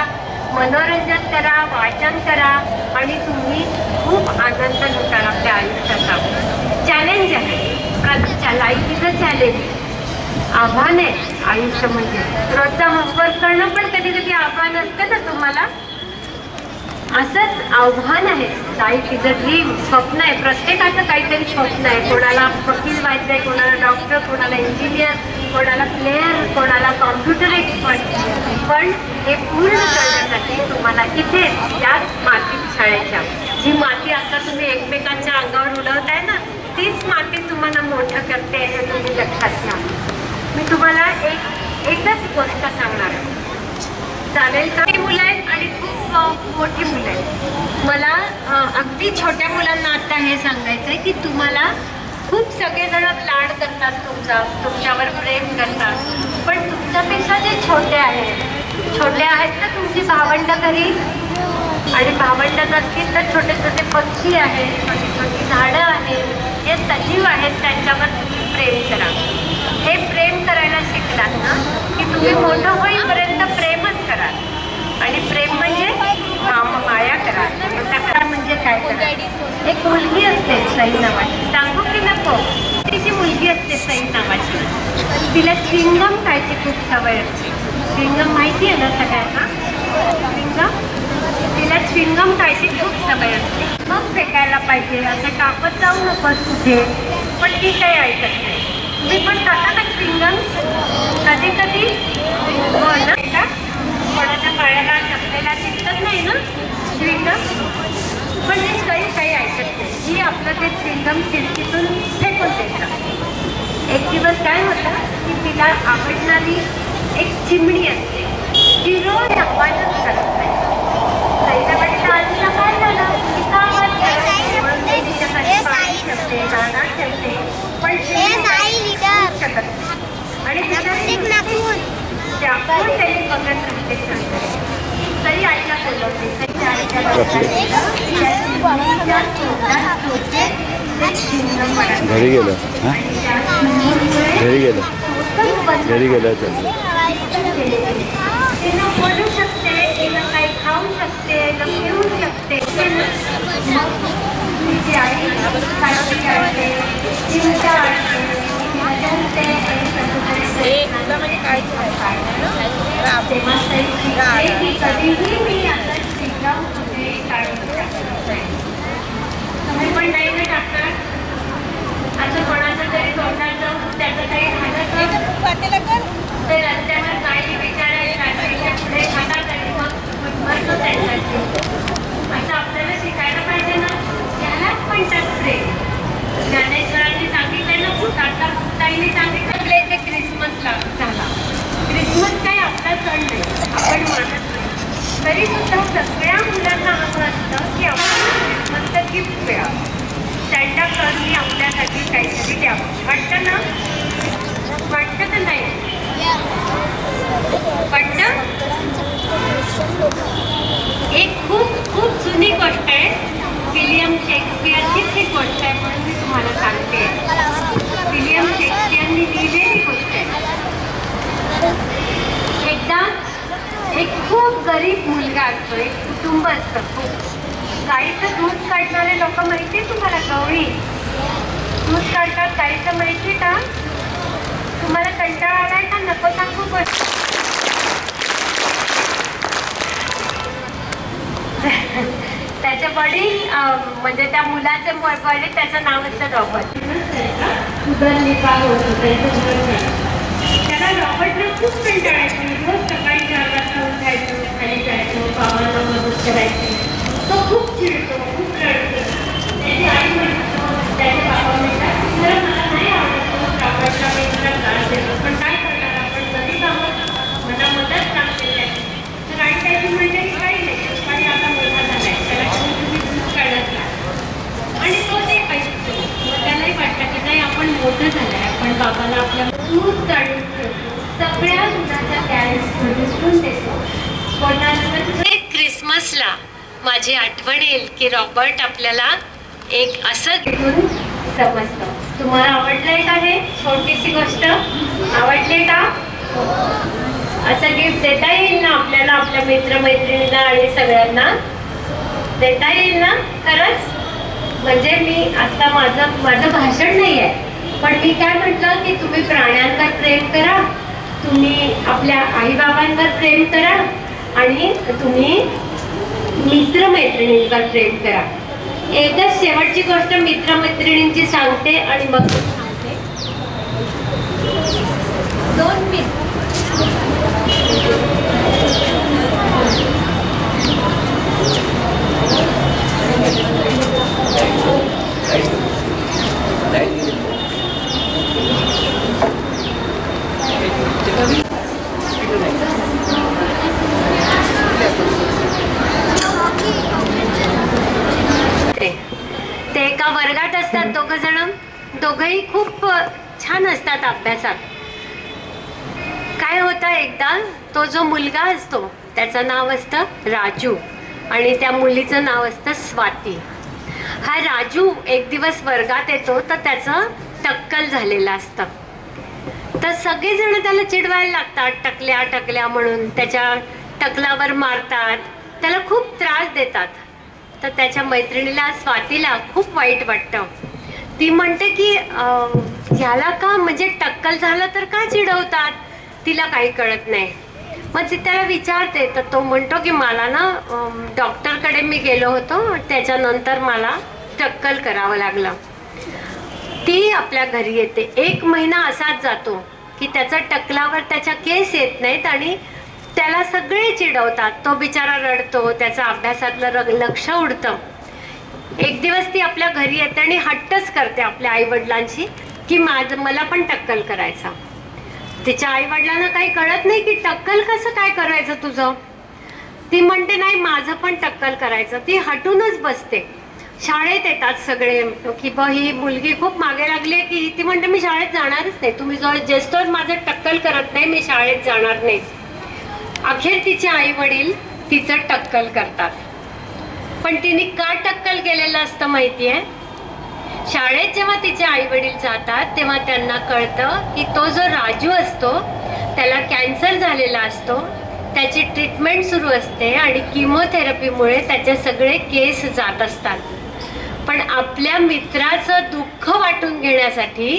मनोरंजन करा, वाचन करा आणि तुम्ही खूप आनंद लुटाल आपल्या आयुष्याचा. चॅलेंज आहे, लाईफ इज अ चॅलेंज. आव्हान आहे आयुष्य म्हणजे. रोजचा होमवर्क करणं पण कधी कधी आव्हान असतं ना तुम्हाला, असंच आव्हान आहे. लाईफ इज अ ड्रीम, स्वप्न आहे. प्रत्येकाचं काहीतरी स्वप्न आहे. कोणाला वकील व्हायचं आहे, कोणाला डॉक्टर, कोणाला इंजिनियर, कोणाला प्लेयर, कोणाला कॉम्प्युटर एक्सपर्ट. पण हे पूर्ण करण्यासाठी तुम्हाला इथे याच मातीत शाळेच्या, जी माती आता तुम्ही एकमेकांच्या अंगावर उडवताय ना, तीच माती तुम्हाला मोठं करते हे तुम्ही लक्षात घ्या. मी तुम्हाला एकच गोष्ट सांगणार आहे, चालेल का? मुलं आहेत आणि खूप मोठी मुलं आहेत. मला अगदी छोट्या मुलांना आता हे सांगायचं आहे की तुम्हाला खूप सगळेजण लाड करतात, तुमच्यावर प्रेम करतात, पण तुमच्यापेक्षा जे छोटे आहेत ना तुमची भावंड घरी, आणि भावंड असतील तर छोटे छोटे पक्षी आहेत, छोटी छोटी झाडं आहेत, जे सजीव आहेत त्यांच्यावर तुम्ही प्रेम करा. हे प्रेम करायला शिकलात ना की तुम्ही मोठं होईपर्यंत प्रेमच कराल. आणि प्रेम म्हणजे माया करा. म्हणजे काय करा? एक मुलगी असते सई नावाची, सांगू की नको? तिची मुलगी असते सई नावाची, तिला च्विंगम खायची खूप सवय असते. च्विंगम माहिती आहे ना सगळ्यांना? च्विंगम, तिला च्विंगम खायची खूप सवय असते. मग फेकायला पाहिजे असं टाकत जाऊ नकोस कुठे, पण ती काही ऐकत नाही. तुम्ही पण खाता का च्विंगम? कधी कधी हो ना का? कोणाच्या पायाला चपलेला दिसत नाही ना च्विंगम, पण ते काही ऐकत नाही. ही आपलं ते च्विंगम खिडकीतून फेकून देतात. एक दिवस काय होतं की तिला आवडणारी एक चिमणी असते, ती रोज आवाजच करत नाही. सईला वाटतं आजीला काय झालं, म्हणून ते तिच्यासाठी पाणी ठेवते, दाणा ठेवते, पण शकत आणि त्यापून त्यांनी बघत राहते. सई आईला बोलवते, सईच्या आईच्या घरी गेलं तिनं बोलू शकते, तिनं काही खाऊ शकते, पिऊ शकते. तिची आई काळजी आणते, चिंता आणते, तेव्हा कधीही मी आता शिकवून कुठे काढून तुम्ही पण नाही ना टाकणार. असं कोणाचं तरी तोंडात जाऊन त्याचं काही झालं ते रस्त्यावर गाडी विचारायला गाडीच्या पुढे खातात आणि मग भरतो त्यांच्याशी. असं आपल्याला शिकायला पाहिजे ना. त्यालाच म्हणतात प्रेम. ज्ञानेश्वरांनी सांगितलं ना, भूताचा भूताईने सांगितलं ते क्रिसमस झाला. क्रिसमस काही आपला सण नाही, आपण मानत नाही, तरी सुद्धा सगळ्या मुलांना हवं असतं की आपण क्रिसमसचं गिफ्ट मिळावं, त्यांच्या कडून आपल्यासाठी काहीतरी द्यावं. वाटतं ना? वाटतं तर नाही वाटतं? एक खूप जुनी गोष्ट आहे, विलियम शेक्सपियरचीच ही गोष्ट आहे म्हणून मी तुम्हाला सांगते. विलियम शेक्सपियरनी लिहिलेली गोष्ट आहे. एकदा एक खूप गरीब मुलगा असतो, एक कुटुंब असतं, खूप गाईचं दूध काढणारे लोक माहिती आहे तुम्हाला? गवळी दूध काढतात गाईचं, माहिती का? तुम्हाला कंटाळा आलाय का? नको सांगू गोष्ट. त्याचे वडील म्हणजे त्या मुलाचे वडील, त्याचं नाव असतं रॉबर्ट. त्याला रॉबर्टला खूप कंटाळायचं, रोज सकाळी 4 वाजता उठायचं, खाली जायचं, बाबांना मदत करायची. तो खूप चिडतो, खूप रडतो. त्याची आई म्हणतो, त्याचे बाबा म्हणतात, तुला मला नाही आवडतो रॉबर्टला, मी तुला त्रास देतो, पण काय करणार आपण, कधी कामं मला मदत लागते त्याची. तर आई त्याची म्हणजे काही नाही, पण आता मोठा झालाय, त्याला तुम्ही दूध काढत राहा. आणि तो ते ऐकतो. मग त्यालाही वाटतं की नाही, आपण मोठं झालंय, आपण बाबाला आपल्या दूध काढून ठेवतो, सगळ्या दुधाच्या कॅरेट्स भरून देतो. क्रिसमसला माझी आठवण येईल की रॉबर्ट आपल्याला एक असं घेऊन समजतं. तुम्हाला आवडलंय का? हे छोटीशी गोष्ट आवडली का? असं गिफ्ट देता येईल ना आपल्याला, आपल्या मित्रमैत्रिणींना आणि सगळ्यांना देता येईल ना? खरंच? म्हणजे मी आता माझं भाषण नाही आहे, पण मी काय म्हटलं की तुम्ही प्राण्यांवर प्रेम करा, तुम्ही आपल्या आईबाबांवर प्रेम करा आणि तुम्ही मित्रमैत्रिणींवर प्रेम करा. एकच शेवटची गोष्ट मित्रमैत्रिणींची सांगते आणि मग सांगते. 2 मिनिट. ते एका वर्गात असतात, 2 जण, दोघंही खूप छान असतात अभ्यासात. काय होतं, एकदा तो जो मुलगा असतो त्याचं नाव असतं राजू आणि त्या मुलीचं नाव असतं स्वाती. हा राजू एक दिवस वर्गात येतो तर त्याचं टक्कल झालेलं असतं. तर सगळेजण त्याला चिडवायला लागतात, टकल्या म्हणून त्याच्या टकलावर मारतात, त्याला खूप त्रास देतात. तर त्याच्या मैत्रिणीला स्वातीला खूप वाईट वाटतं. ती म्हणते की ह्याला का, म्हणजे टक्कल झालं तर का चिडवतात, तिला काही कळत नाही. मग ती त्याला विचारते तर तो म्हणतो की मला ना डॉक्टरकडे मी गेलो होतो, त्याच्यानंतर मला टक्कल करावं लागलं. ती आपल्या घरी येते. 1 महिना असाच जातो की त्याच्या टकलावर त्याच्या केस येत नाहीत आणि त्याला सगळे चिडवतात. तो बिचारा रडतो, त्याचा अभ्यासातलं लक्ष उडतं. एक दिवस ती आपल्या घरी येते आणि हट्टच करते आपल्या आईवडिलांशी की मला पण टक्कल करायचा. तिच्या आईवडिलांना काही कळत नाही की टक्कल कसं काय करायचं तुझं. ती म्हणते नाही, माझं पण टक्कल करायचं. ती हटूनच बसते. शाळेत येतात सगळे की ही मुलगी खूप मागे लागली आहे की ती म्हणते मी शाळेत जाणारच नाही, तुम्ही जेस्तोवर माझं टक्कल करत नाही मी शाळेत जाणार नाही. अखेर तिचे आई वडील तिचं टक्कल करतात. पण तिने का टक्कल केलेलं असतं माहिती आहे? शाळेत जेव्हा तिचे आई वडील जातात तेव्हा त्यांना कळतं की तो जो राजू असतो त्याला कॅन्सर झालेला असतो, त्याची ट्रीटमेंट सुरू असते आणि किमोथेरपीमुळे त्याचे सगळे केस जात असतात. पण आपल्या मित्राचं दुःख वाटून घेण्यासाठी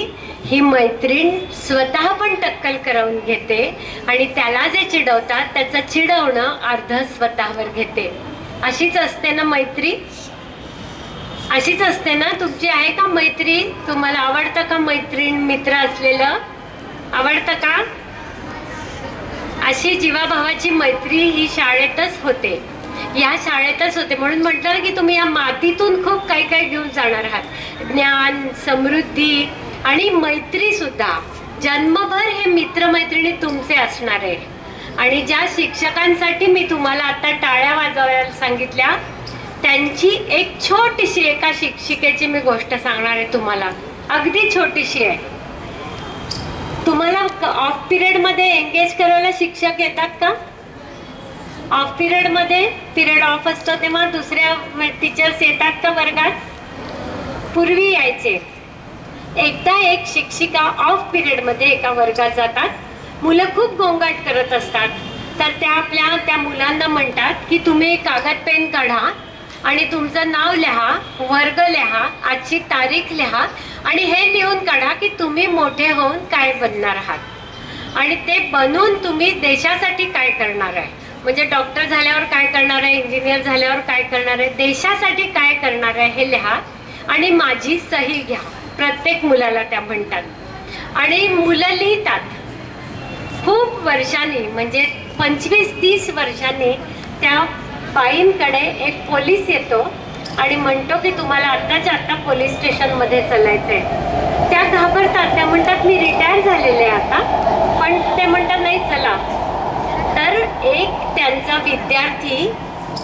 ही मैत्रीण स्वतः पण टक्कल करून घेते आणि त्याला जे चिडवतात त्याचं चिडवणं अर्ध स्वतःवर घेते. अशीच असते ना मैत्री? अशीच असते ना? तुमची आहे का मैत्री? तुम्हाला आवडतं का मैत्रीण, मित्र असलेलं? आवडतं का? अशी जीवाभावाची मैत्री ही शाळेतच होते, या शाळेतच होते. म्हणून म्हटलं की तुम्ही या मातीतून खूप काही काही घेऊन जाणार आहात. ज्ञान, समृद्धी आणि मैत्री सुद्धा. जन्मभर हे मित्रमैत्रिणी तुमचे असणार आहे. आणि ज्या शिक्षकांसाठी मी तुम्हाला आता टाळ्या वाजवायला सांगितल्या, त्यांची एक छोटीशी एका शिक्षिकेची मी गोष्ट सांगणार आहे तुम्हाला. अगदी छोटीशी आहे. तुम्हाला ऑफ पिरियड मध्ये एंगेज करायला शिक्षक येतात का? ऑफ पिरियड मध्ये, पिरियड ऑफ असतो तेव्हा दुसऱ्या टीचर्स येतात का वर्गात? पूर्वी यायचे. एकदा एक शिक्षिका ऑफ पिरियड मध्ये एका वर्गात जातात. मुलं खूप गोंगाट करत असतात. तर त्या मुलांना म्हणतात की तुम्ही कागद पेन काढा आणि तुमचं नाव लिहा, वर्ग लिहा, आजची तारीख लिहा आणि हे लिहून काढा की तुम्ही मोठे होऊन काय बनणार आहात आणि ते बनून तुम्ही देशासाठी काय करणार आहे. म्हणजे डॉक्टर झाल्यावर काय करणार आहे, इंजिनियर झाल्यावर काय करणार आहे, देशासाठी काय करणार आहे हे लिहा आणि माझी सही घ्या. प्रत्येक मुलाला त्या म्हणतात. आणि मुलं लिहितात. खूप वर्षांनी, म्हणजे 25-30 वर्षांनी त्या बाईंकडे एक पोलीस येतो आणि म्हणतो की तुम्हाला आत्ताच्या आत्ता पोलीस स्टेशन मध्ये चालायचंय. त्या घाबरतात. त्या म्हणतात मी रिटायर झालेले आता, पण ते म्हणतात नाही चला. तर एक त्यांचा विद्यार्थी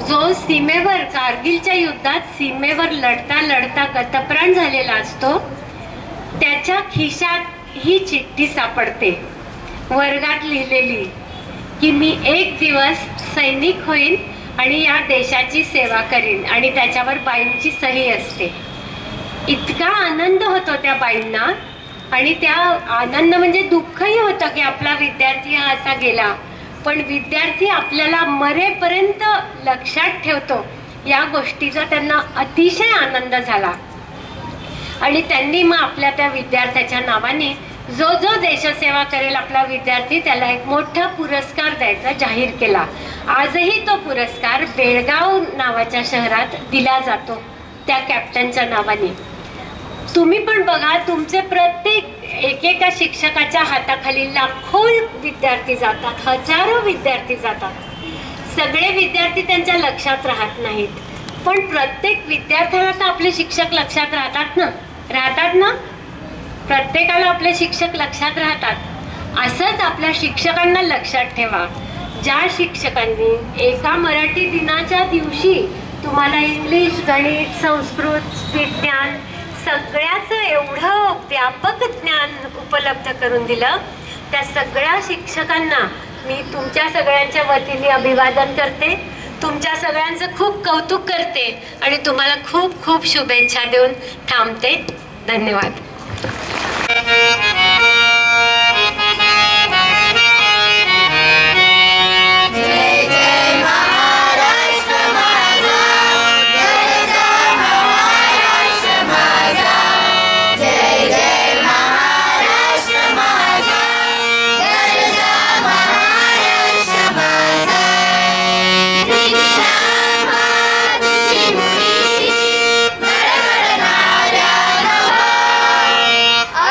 जो सीमेवर, कारगिलच्या युद्धात सीमेवर लढता लढता गतप्राण झालेला असतो, त्याच्या खिशात ही चिठ्ठी सापडते वर्गात लिहिलेली की मी एक दिवस सैनिक होईन आणि या देशाची सेवा करीन. आणि त्याच्यावर बाईंची सही असते. इतका आनंद होतो त्या बाईंना. आणि त्या आनंद म्हणजे दुःखही होतं की आपला विद्यार्थी हा असा गेला. पण विद्यार्थी आपल्याला मरेपर्यंत लक्षात ठेवतो या गोष्टीचा त्यांना अतिशय आनंद झाला. आणि त्यांनी मग आपल्या त्या विद्यार्थ्याच्या नावाने जो जो देशसेवा करेल आपला विद्यार्थी त्याला एक मोठा पुरस्कार द्यायचा जाहीर केला. आजही तो पुरस्कार बेळगाव नावाच्या शहरात दिला जातो त्या कॅप्टनच्या नावाने. तुम्ही पण बघा, तुमचे प्रत्येक एकेका शिक्षकाच्या हाताखाली लाखो विद्यार्थी जातात, हजारो विद्यार्थी जातात. सगळे विद्यार्थी त्यांच्या लक्षात राहत नाहीत, पण प्रत्येक विद्यार्थ्याला तर आपले शिक्षक लक्षात राहतात ना. प्रत्येकाला आपले शिक्षक लक्षात राहतात. असंच आपल्या शिक्षकांना लक्षात ठेवा. ज्या शिक्षकांनी एका मराठी दिनाच्या दिवशी तुम्हाला इंग्लिश, गणित, संस्कृत, विज्ञान सगळ्याचं एवढं व्यापक ज्ञान उपलब्ध करून दिलं, त्या सगळ्या शिक्षकांना मी तुमच्या सगळ्यांच्या वतीने अभिवादन करते. तुमच्या सगळ्यांचं खूप कौतुक करते आणि तुम्हाला खूप खूप शुभेच्छा देऊन थांबते. धन्यवाद. I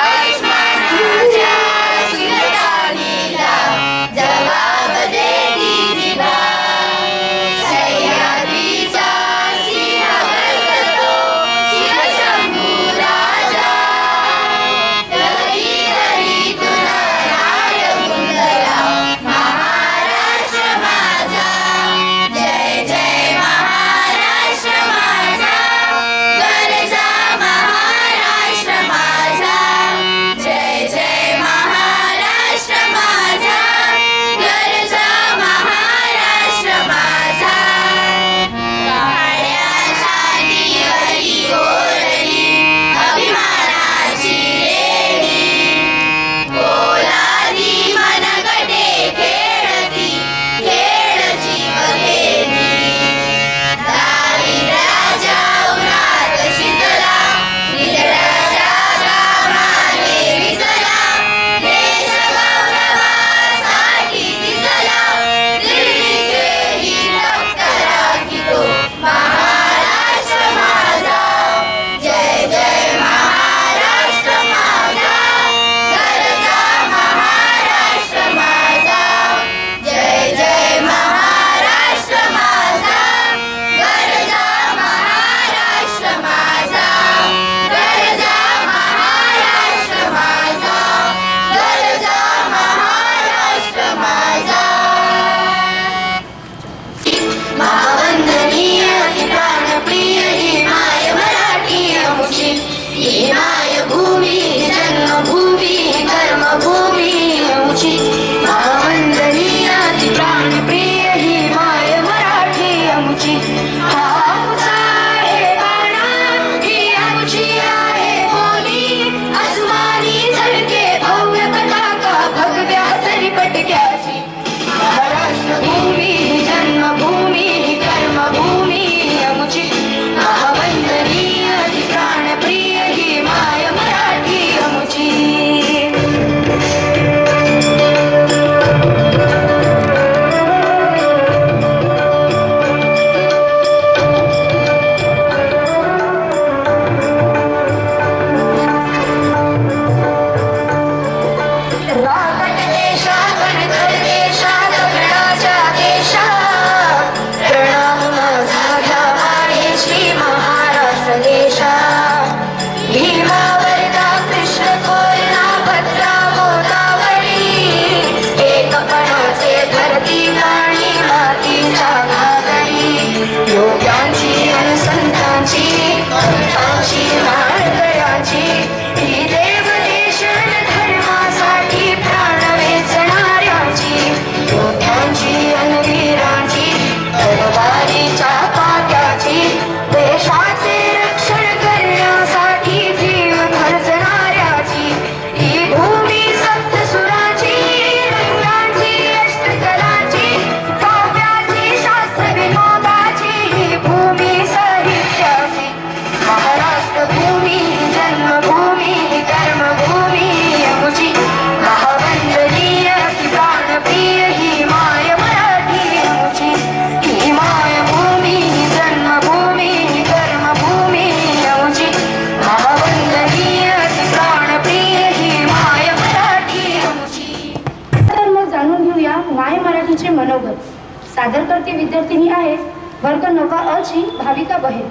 सादरकर्ते विद्यार्थिनी आहे वर्ग 9 अ ची भाविका बहेल.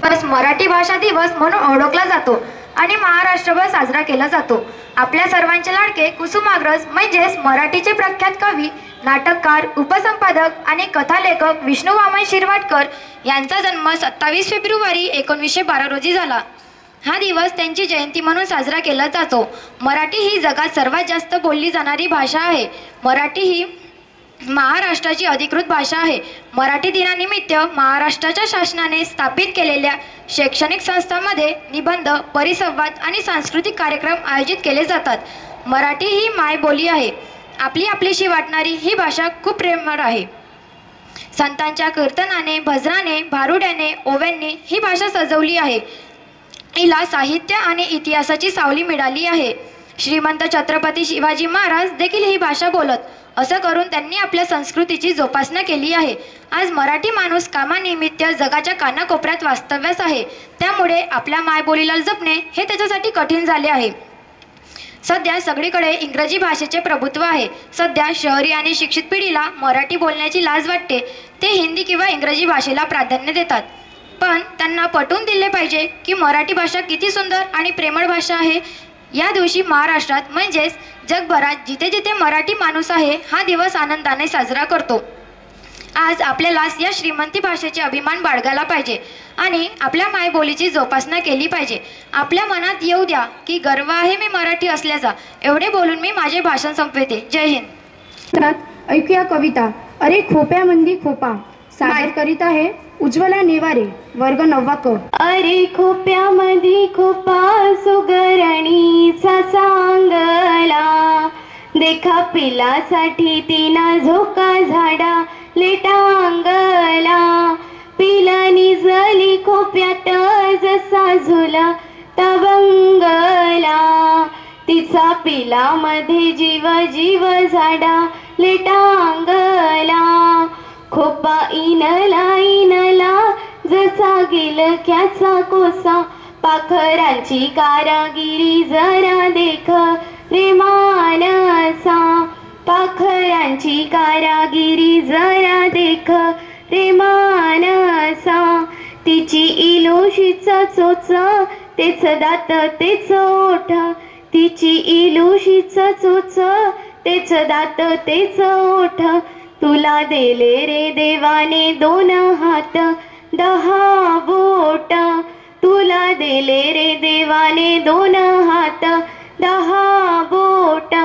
बस मराठी भाषा दिवस म्हणून ओळखला जातो आणि महाराष्ट्रभर साजरा केला जातो. आपल्या सर्वांचे लाडके कुसुमाग्रज म्हणजेच मराठीचे प्रख्यात कवी, नाटककार, उपसंपादक आणि कथालेखक विष्णू वामन शिरवाडकर यांचा जन्म 27 फेब्रुवारी 1912 रोजी झाला. हा दिवस त्यांची जयंती म्हणून साजरा केला जातो. मराठी ही जगात सर्वात जास्त बोलली जाणारी भाषा आहे. मराठी ही महाराष्ट्राची अधिकृत भाषा आहे. मराठी दिनानिमित्त महाराष्ट्राच्या शासनाने स्थापित केलेल्या शैक्षणिक संस्थांमध्ये निबंध, परिसंवाद आणि सांस्कृतिक कार्यक्रम आयोजित केले जातात. मराठी ही मायबोली आहे. आपलीशी वाटणारी ही भाषा खूप प्रेमळ आहे. संतांच्या कीर्तनाने, भजनाने, भारुड्याने, ओव्यांनी ही भाषा सजवली आहे. हिला साहित्य आणि इतिहासाची सावली मिळाली आहे. श्रीमंत छत्रपती शिवाजी महाराज देखील ही भाषा बोलत. असं करून त्यांनी आपल्या संस्कृतीची जोपासना केली आहे. आज मराठी माणूस कामानिमित्त जगाच्या कानाकोपऱ्यात वास्तव्यास आहे. त्यामुळे आपल्या मायबोलीला जपणे हे त्याच्यासाठी कठीण झाले आहे. सध्या सगळीकडे इंग्रजी भाषेचे प्रभुत्व आहे. सध्या शहरी आणि शिक्षित पिढीला मराठी बोलण्याची लाज वाटते. ते हिंदी किंवा इंग्रजी भाषेला प्राधान्य देतात. पण त्यांना पटवून दिले पाहिजे की मराठी भाषा किती सुंदर आणि प्रेमळ भाषा आहे. या दिवशी महाराष्ट्रात म्हणजेच जगभरात जिथे जिथे मराठी माणूस आहे हा दिवस आनंदाने साजरा करतो. आज आपल्याला या श्रीमंती भाषेचे अभिमान बाळगायला पाहिजे आणि आपल्या मायबोलीची जोपासना केली पाहिजे. आपल्या मनात येऊ द्या की गर्व आहे मी मराठी असल्याचा. एवढे बोलून मी माझे भाषण संपवते. जय हिंद. ऐकूया कविता अरे खोप्या मंदी खोपा. सादर करीत आहे उज्ज्वला नेवारे, वर्ग 9 क. अरे खोप्यामध्ये खोपा सुगरणीचा चांगला, देखा पिलासाठी तिना झोका झाडा लेटांगला. पिला निजली खोप्यात जसा झुला तबंगला, तिचा पिलामध्ये जीव जीव झाडा लेटांगला. खोपा इनला इनला जसा गिलक्याचा कोसा, पाखरांची कारागिरी जरा देख रे मानसा. पाखरांची कारागिरी जरा देख रे मानसा. तिची इलोशीच चोच तेच दात तेच ओठ, तिची इलोशीच चोच तेच दात तेच ओठ. तुला दिले रे देवाने 2 हात 10 बोट, तुला दिले रे देवाने 2 हात 10 बोट.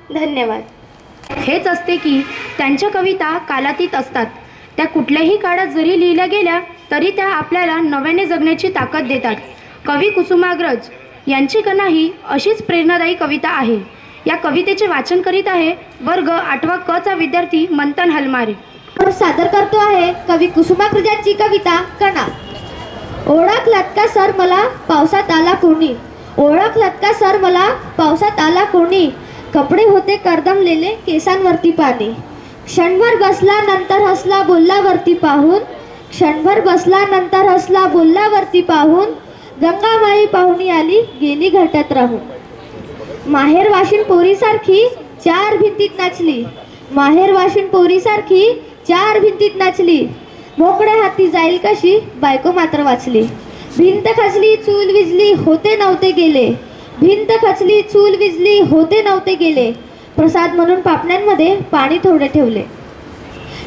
धन्यवाद. हेच असते की त्यांच्या कविता कालातीत असतात. त्या कुठल्याही काळात जरी लिहिल्या गेल्या तरी त्या आपल्याला नव्याने जगण्याची ताकद देतात. कवी कुसुमाग्रज यांची कणा ही अशीच प्रेरणादायी कविता आहे. या कवितेचे वाचन करीत आहे वर्ग 8 क चा विद्यार्थी मंथन हलमारे. सादर करतो आहे कवी कुसुमाग्रजांची कविता कणा. ओळखलात का सर मला पावसात आला कोणी, ओळखलात का सर मला पावसात आला कोणी. कपडे होते करदमलेले केसांवरती पाणी, क्षणभर बसला नंतर हसला बोलला वरती पाहून, क्षणभर बसला नंतर हसला बोलला वरती पाहून. गंगामाई पाहुणी आली गेली घटात राहून. माहेर वाशिन पोरीसारखी 4 भिंतीत नाचली, माहेर वाशिन पोरीसारखी 4 भिंतीत नाचली. मोकळ्या हाती जाईल कशी बायको मात्र वाचली. भिंत खचली चूल विजली होते नव्हते गेले, भिंत खचली चूल विजली होते नव्हते गेले. प्रसाद म्हणून पापण्यांमध्ये पाणी थोडे ठेवले.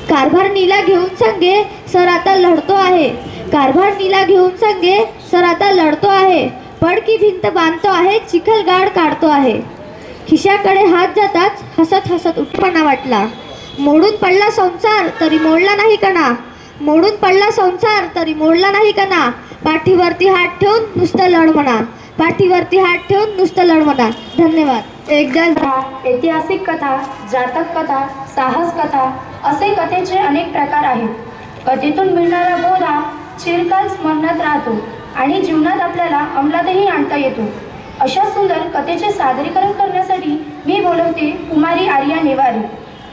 कारभार नीला घेऊन सांगे सर आता लढतो आहे, कारभार नीला घेऊन सांगे सर आता लढतो आहे. पडकी भिंत बांधतो आहे चिखल गाड काढतो आहे. खिशाकडे हात जाताच हसत हसत उठपणा वाटला. मोडून पडला संसार तरी मोडला नाही कणा, मोडून पडला संसार तरी मोडला नाही कणा. पाठीवरती हात ठेवून नुसतं लढ म्हणा, पाठीवरती हात ठेवून नुसतं लढ म्हणा. धन्यवाद. एकदा ऐतिहासिक कथा, जातक कथा, साहस कथा असे कथेचे अनेक प्रकार आहेत. कथेतून मिळणारा बोधा चिरकाल स्मरणात राहतो आणि जीवनात आपल्याला अंमलातही आणता येतो. अशा सुंदर कथेचे सादरीकरण करण्यासाठी मी बोलवते कुमारी आर्या नेवारे,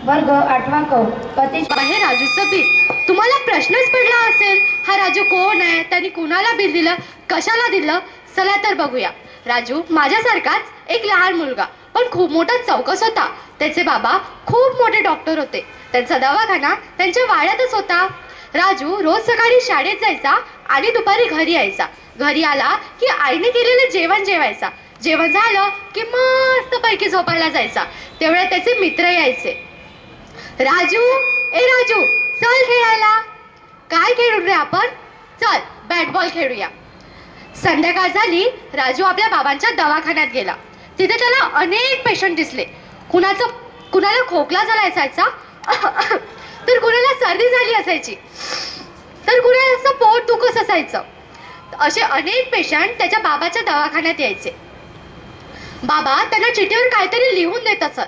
वर्ग 8 क. कथेचे हे राजूचं बिल. तुम्हाला प्रश्नच पडला असेल हा राजू कोण आहे, त्यांनी कुणाला बिल दिलं, कशाला दिलं. चला तर बघूया. राजू माझ्यासारखाच एक लहान मुलगा, पण खूप मोठा चौकस होता. त्याचे बाबा खूप मोठे डॉक्टर होते. त्यांचा दवाखाना त्यांच्या वाड्यातच होता. राजू रोज सकाळी शाळेत जायचा आणि दुपारी घरी यायचा. घरी आला की आईने केलेलं जेवण जेवायचा. जेवण झालं की मस्त पैकी झोपायला जायचा. तेवढ्यात त्याचे मित्र यायचे. राजू, ए राजू, चल खेळायला. काय खेळू रे आपण? चल बॅट बॉल खेळूया. संध्याकाळ झाली. राजू आपल्या बाबांच्या दवाखान्यात गेला. तिथे त्याला अनेक पेशंट दिसले. कुणाला खोकला झाला असायचा, तर कुणाला सर्दी झाली असायची, तर कुणाला असं पोट दुखत असायचं. असे अनेक पेशंट त्याच्या बाबाच्या दवाखान्यात यायचे. बाबा त्यांना चिठ्ठीवर काहीतरी लिहून देत असत.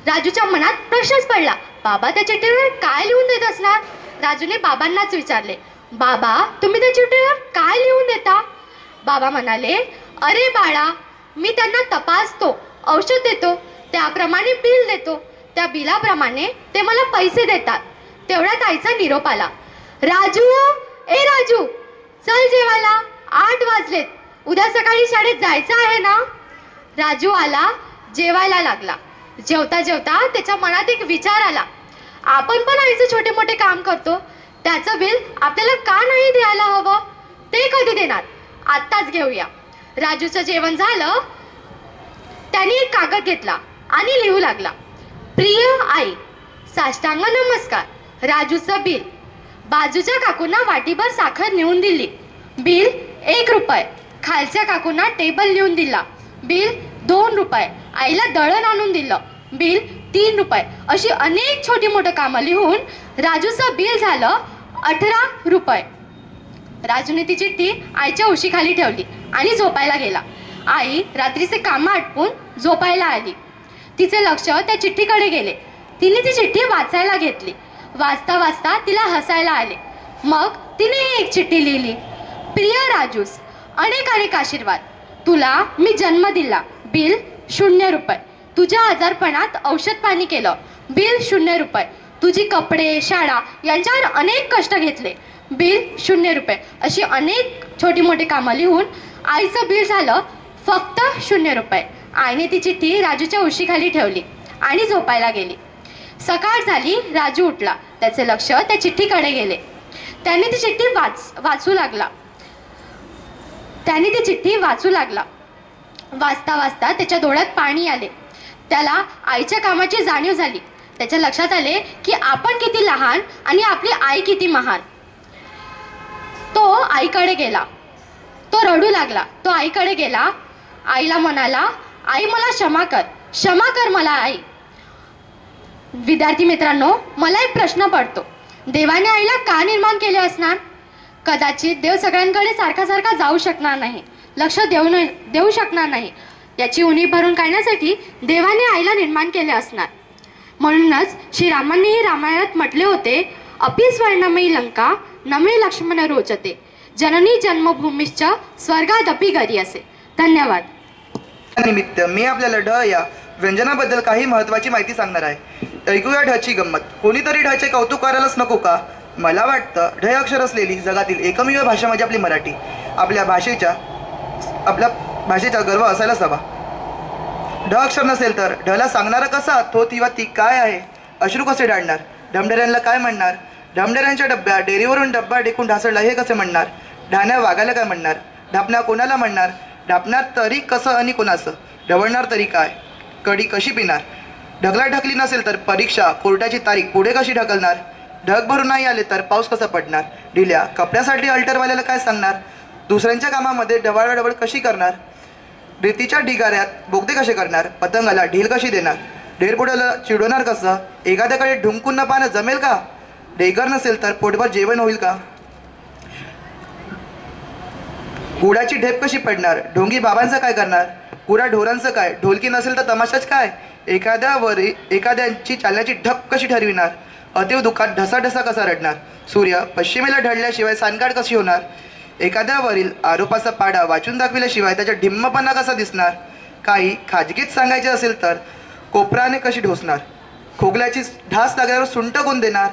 राजूच्या मनात प्रश्नच पडला, बाबा त्या चिठ्ठीवर काय लिहून देत असणार? राजूने बाबांनाच विचारले, बाबा तुम्ही त्या चिठ्ठीवर काय लिहून देता? बाबा म्हणाले, अरे बाळा, मी त्यांना तपासतो, औषध देतो, त्याप्रमाणे बिल देतो, त्या बिलाप्रमाणे ते मला पैसे देतात. तेवढ्यात आईचा निरोप आला, राजू, ए राजू, चल जेवायला, 8 वाजलेत, उद्या सकाळी शाळेत जायचं आहे ना? राजू आला, जेवायला लागला. जेवता जेवता त्याच्या मनात एक विचार आला, आपण पण आईचे छोटे मोठे काम करतो, त्याचं बिल आपल्याला का नाही द्यायला हवं? ते कधी देणार? आत्ताच घेऊया. राजूचं जेवण झालं. त्याने एक कागद घेतला आणि लिहू लागला, प्रिय आई, साष्टांग नमस्कार. राजूचं बिल. बाजूच्या काकूंना वाटीभर साखर नेऊन दिली. बिल 1 रुपये. खालच्या काकूंना टेबल लिहून दिला. बिल 2 रुपये. आईला दळण आणून दिलं. बिल 3 रुपये. अशी अनेक छोटी मोठी कामं लिहून राजूचं बिल झालं 18 रुपये. राजूने ती चिठ्ठी आईच्या उशीखाली ठेवली आणि झोपायला गेला. आई रात्रीचे कामं आटपून झोपायला आली. तिचे लक्ष त्या चिठ्ठीकडे गेले. तिने ती चिठ्ठी वाचायला घेतली. वाचता वाचता तिला हसायला आले. मग तिने एक चिठ्ठी लिहिली, प्रिय राजूस, अनेक अनेक आशीर्वाद. तुला मी जन्म दिला. बिल 0 रुपये. तुझ्या आजारपणात औषध पाणी केलं. बिल 0 रुपये. तुझी कपडे, शाळा यांच्यावर अनेक कष्ट घेतले. बिल 0 रुपये. अशी अनेक छोटी मोठी कामं लिहून आईचं बिल झालं फक्त 0 रुपये. आईने ती चिठ्ठी राजूच्या उशीखाली ठेवली आणि झोपायला गेली. सकाळ झाली. राजू उठला. त्याचे लक्ष त्या चिठ्ठीकडे गेले. त्याने ती चिठ्ठी वाचू लागला. वाचता वाचता त्याच्या डोळ्यात पाणी आले. त्याला आईच्या कामाची जाणीव झाली. त्याच्या लक्षात आले की आपण किती लहान आणि आपली आई किती महान. तो आईकडे गेला. तो रडू लागला. तो आईकडे गेला. आईला म्हणाला, आई मला क्षमा कर मला आई. विद्यार्थी मित्रांनो, मला एक प्रश्न पडतो, देवाने आईला का निर्माण केले असणार? कदाचित देव सगळ्यांकडे सारखा जाऊ शकणार नाही, लक्ष देऊ शकणार नाही. याची उणीव भरून काढण्यासाठी देवाने आईला निर्माण केले असणार. म्हणूनच श्रीरामांनीही रामायणात म्हटले होते, अपि स्वर्णमयी लंका नमे लक्ष्मण रोचते, जननी जन्मभूमीश्च स्वर्गादपि गरीयसे. धन्यवाद. निमित्त मी आपल्याला ढ या व्यंजनाबद्दल काही महत्त्वाची माहिती सांगणार आहे. ऐकूया ढची गंमत. कोणीतरी ढचे कौतुक करायलाच नको का? मला वाटतं ढ अक्षर असलेली जगातील एकमेव भाषा म्हणजे आपली मराठी. आपल्या भाषेचा गर्व असायलाच हवा. ढ अक्षर नसेल तर ढला सांगणारा कसा, तो किंवा ती काय आहे, अश्रू कसे डाळणार, ढमढेऱ्यांना काय म्हणणार, ढमढेऱ्यांच्या डब्या डेअरीवरून डब्बा टेकून ढासळला हे कसे म्हणणार, ढाण्या वागायला काय म्हणणार, ढापण्या कोणाला म्हणणार, ढापणार तरी कसं आणि कोणाचं, ढवळणार तरी काय, कडी कशी पिणार, ढगला ढकली नसेल तर परीक्षा कोर्टाची तारीख पुढे कशी ढकलणार, ढग भरून नाही आले तर पाऊस कसा पडणार, ढिल्या कपड्यासाठी अल्टरवाल्याला काय सांगणार, दुसऱ्यांच्या कामामध्ये ढवळाढवळ कशी करणार, रेतीच्या ढिगाऱ्यात बोगदे कसे करणार, पतंगाला ढील कशी देणार, ढेरपुड्याला चिडवणार कसं, एखाद्याकडे ढुंकून न पाहणं जमेल का, ढेगर नसेल तर पोटभर जेवण होईल का, गुडाची ढेप कशी पडणार, ढोंगी बाबांचं काय करणार, पुरा ढोरांचं काय, ढोलकी नसेल तर तमाशाच काय, एखाद्यांची चालण्याची ढप कशी ठरविणार, अतीव दुःखात ढसाढसा कसा रडणार, सूर्य पश्चिमेला ढळल्याशिवाय सांडगाड कशी होणार, एखाद्यावरील आरोपाचा पाडा वाचून दाखविल्याशिवाय त्याचा ढिम्मपणा कसा दिसणार, काही खाजगीत सांगायचे असेल तर कोपराने कशी ढोसणार, खोकल्याची ढास लागल्यावर सुंट कोण देणार,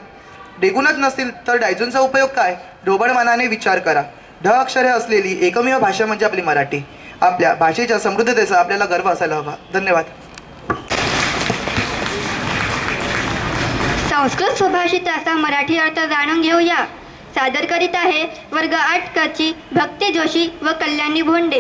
डेगूनच नसतील तर डायजूनचा उपयोग काय, ढोबळ मनाने विचार करा. ढ अक्षरे असलेली एकमेव भाषा म्हणजे आपली मराठी. आपल्या भाषेच्या समृद्धतेचा आपल्याला गर्व असायला हवा. धन्यवाद. संस्कृत सुभाषिताचा मराठी अर्थ जाणून घेऊया. सादर करीत आहे वर्ग 8 क ची भक्ती जोशी व कल्याणी भोंडे.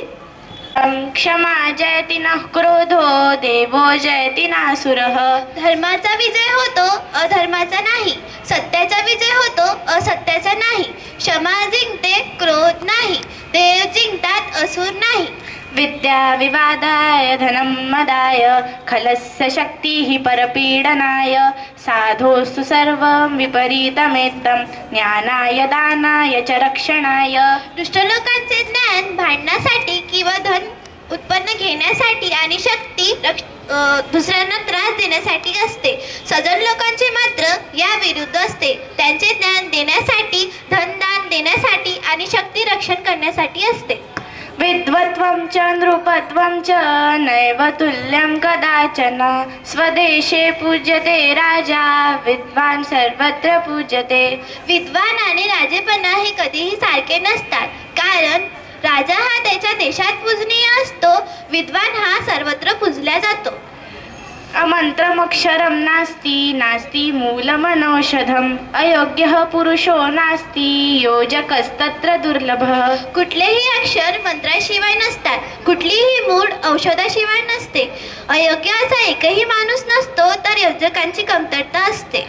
क्षमा जयति नः क्रोधो देवो जयति नासुरः. धर्माचा विजय होतो अधर्माचा नाही, सत्याचा विजय होतो असत्याचा नाही. क्षमा जिंकते क्रोध नाही, देव जिंकतात असुर नाही. विद्या विवादाय धनं मदाय खलस्य शक्तिः परपीडनाय. साधोस्तु सर्वं विपरीतमेत्तं ज्ञानाय दानाय च रक्षणाय. दुष्ट लोकांचे ज्ञान भांडण्यासाठी किंवा धन उत्पन्न घेण्यासाठी आणि शक्ती दुसऱ्यांना त्रास देण्यासाठी असते. सज्जन लोकांचे मात्र या विरुद्ध असते. त्यांचे ज्ञान देण्यासाठी, धनदान देण्यासाठी आणि शक्ती रक्षण करण्यासाठी असते. विद्वत्वं च नृपत्वं च नैव तुल्यं कदाचन. स्वदेशे पूज्यते राजा विद्वान सर्वत्र पूज्यते. विद्वान आणि राजेपणा हे कधीही सारखे नसतात, कारण राजा हा त्याच्या देशात पूजनीय असतो, विद्वान हा सर्वत्र पूजला जातो. अमंत्रमक्षरं नास्ति नास्ति मूलमनौषधम्. अयोग्यः पुरुषो नास्ति योजकस्तत्र दुर्लभः. कुठलेही अक्षर मंत्राशिवाय नसतात, कुठलीही मूळ औषधाशिवाय नसते. अयोग्य असा एकही माणूस नसतो, तर योजकांची कमतरता असते.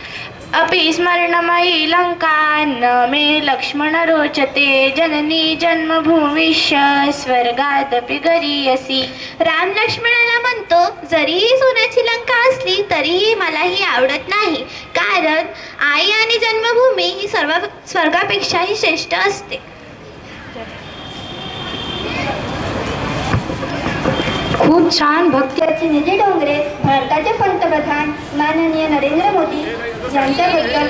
अपि स्मरणमयी लंका न मे लक्ष्मण रोचते. जननी जन्मभूमिश्च स्वर्गादपि गरीयसी. राम लक्ष्मणाला म्हणतो, जरीही सोन्याची लंका असली तरीही मला ही आवडत नाही, कारण आई आणि जन्मभूमी ही स्वर्गापेक्षाही श्रेष्ठ असते. खूप छान भक्ती. निधी डोंगरे भारताचे पंतप्रधान माननीय नरेंद्र मोदी यांच्याबद्दल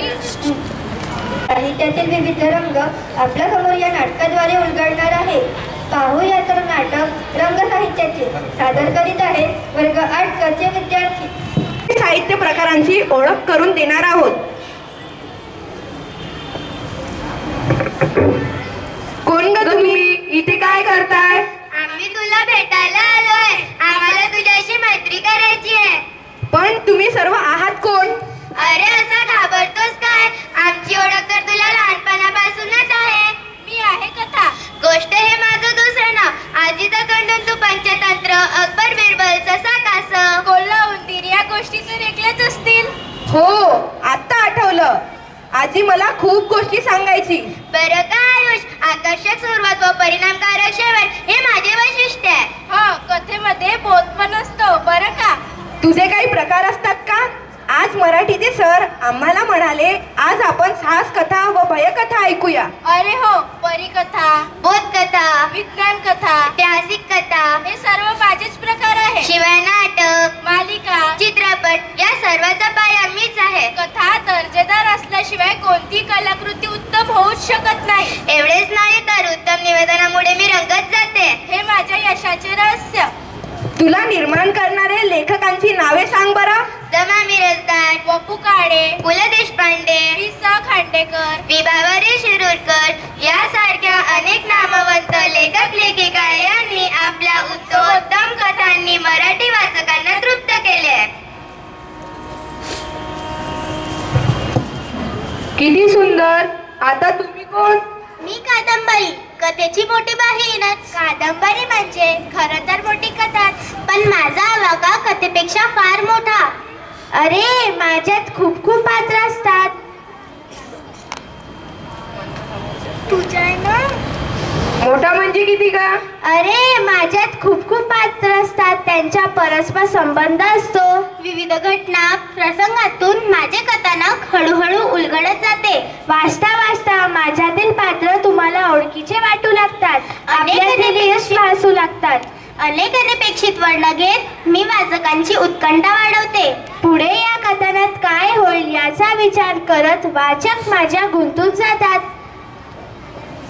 साहित्यातील विविध रंग आपल्या समोर या नाटकाद्वारे उलगडणार आहे. पाहूया तर नाटक रंगसाहित्याचे. सादर करीत आहे वर्ग 8 क चे विद्यार्थी. साहित्य प्रकारांची ओळख करून देणार आहोत. कोण ग तुम्ही? इथे काय करताय? आम्ही तुला भेटायला आलोय. आम्हाला तुझ्याशी मैत्री करायची आहे. पण तुम्ही सर्व आहात कोण? अरे असा घाबरतोस काय? आमची ओळख तर तुला लहानपणापासूनच आहे. मी आहे कथा. गोष्ट हे माझं दुसरं नाव. आजीचा तोंडून तू पंचतंत्र, अकबर बिरबल, ससा कास, कोल्हा उंदीर या गोष्टी तर ऐकल्याच असतील. हो, आता आठवलं. आजी मला खूप गोष्टी सांगायची. बरं का आयुष, आकर्षक सुरुवात व परिणामकारक शेवट हे माझे वैशिष्ट्य आहे. हो, कथेमध्ये बोध पण असतो बरं का. तुझे काही प्रकार असतात का? आज मराठीचे सर आम्हाला म्हणाले, आज आपण साहस कथा व भयकथा ऐकूया. अरे हो, परिकथा, बोधकथा, विज्ञान कथा, ऐतिहासिक कथा हे सर्व माझेच प्रकार आहे. शिवाय नाटक, मालिका, चित्रपट या सर्वाचा पाया मीच आहे. कथा दर्जेदार असल्याशिवाय कोणती कलाकृती उत्तम होऊच शकत नाही. एवढेच नाही तर उत्तम निवेदनामुळे मी रंगत जाते. हे माझ्या यशाचे रहस्य. तुला निर्माण करणारे लेखकांची नावे सांग बरं. दमा मिरजदार, वपू काळे, पु ल देशपांडे, वि.स. खांडेकर, विभावरी शिरूरकर यासारख्या अनेक नामवंत लेखक लेखिका यांनी आपल्या उत्तमोत्तम कथांनी मराठी वाचकांना तृप्त केले. किती सुंदर. आता तुम्ही कोण? मी कादंबरी, कथेची मोठी बहीणच. कादंबरी म्हणजे खरं तर मोठी कथाच, पण माझा आवाका कथेपेक्षा फार मोठा. अरे माझ्यात खूप खूप पात्र असतात. तुझ्या ना मोठा म्हणजे किती का? अरे माझ्यात खूप खूप पात्र असतात, त्यांच्या परस्पर संबंध असतो. विविध घटना प्रसंगातून माझे कथानक हळूहळू उलगडत जाते. वाचता वाचता माझ्यातील पात्र तुम्हाला ओळखीचे वाटू लागतात, आपल्यातील वाचू लागतात. अनेक अनपेक्षित वळण घेत मी वाचकांची उत्कंठा वाढवते. पुढे या कथानकात काय होईल याचा विचार करत वाचक माझ्या गुंतून जातात.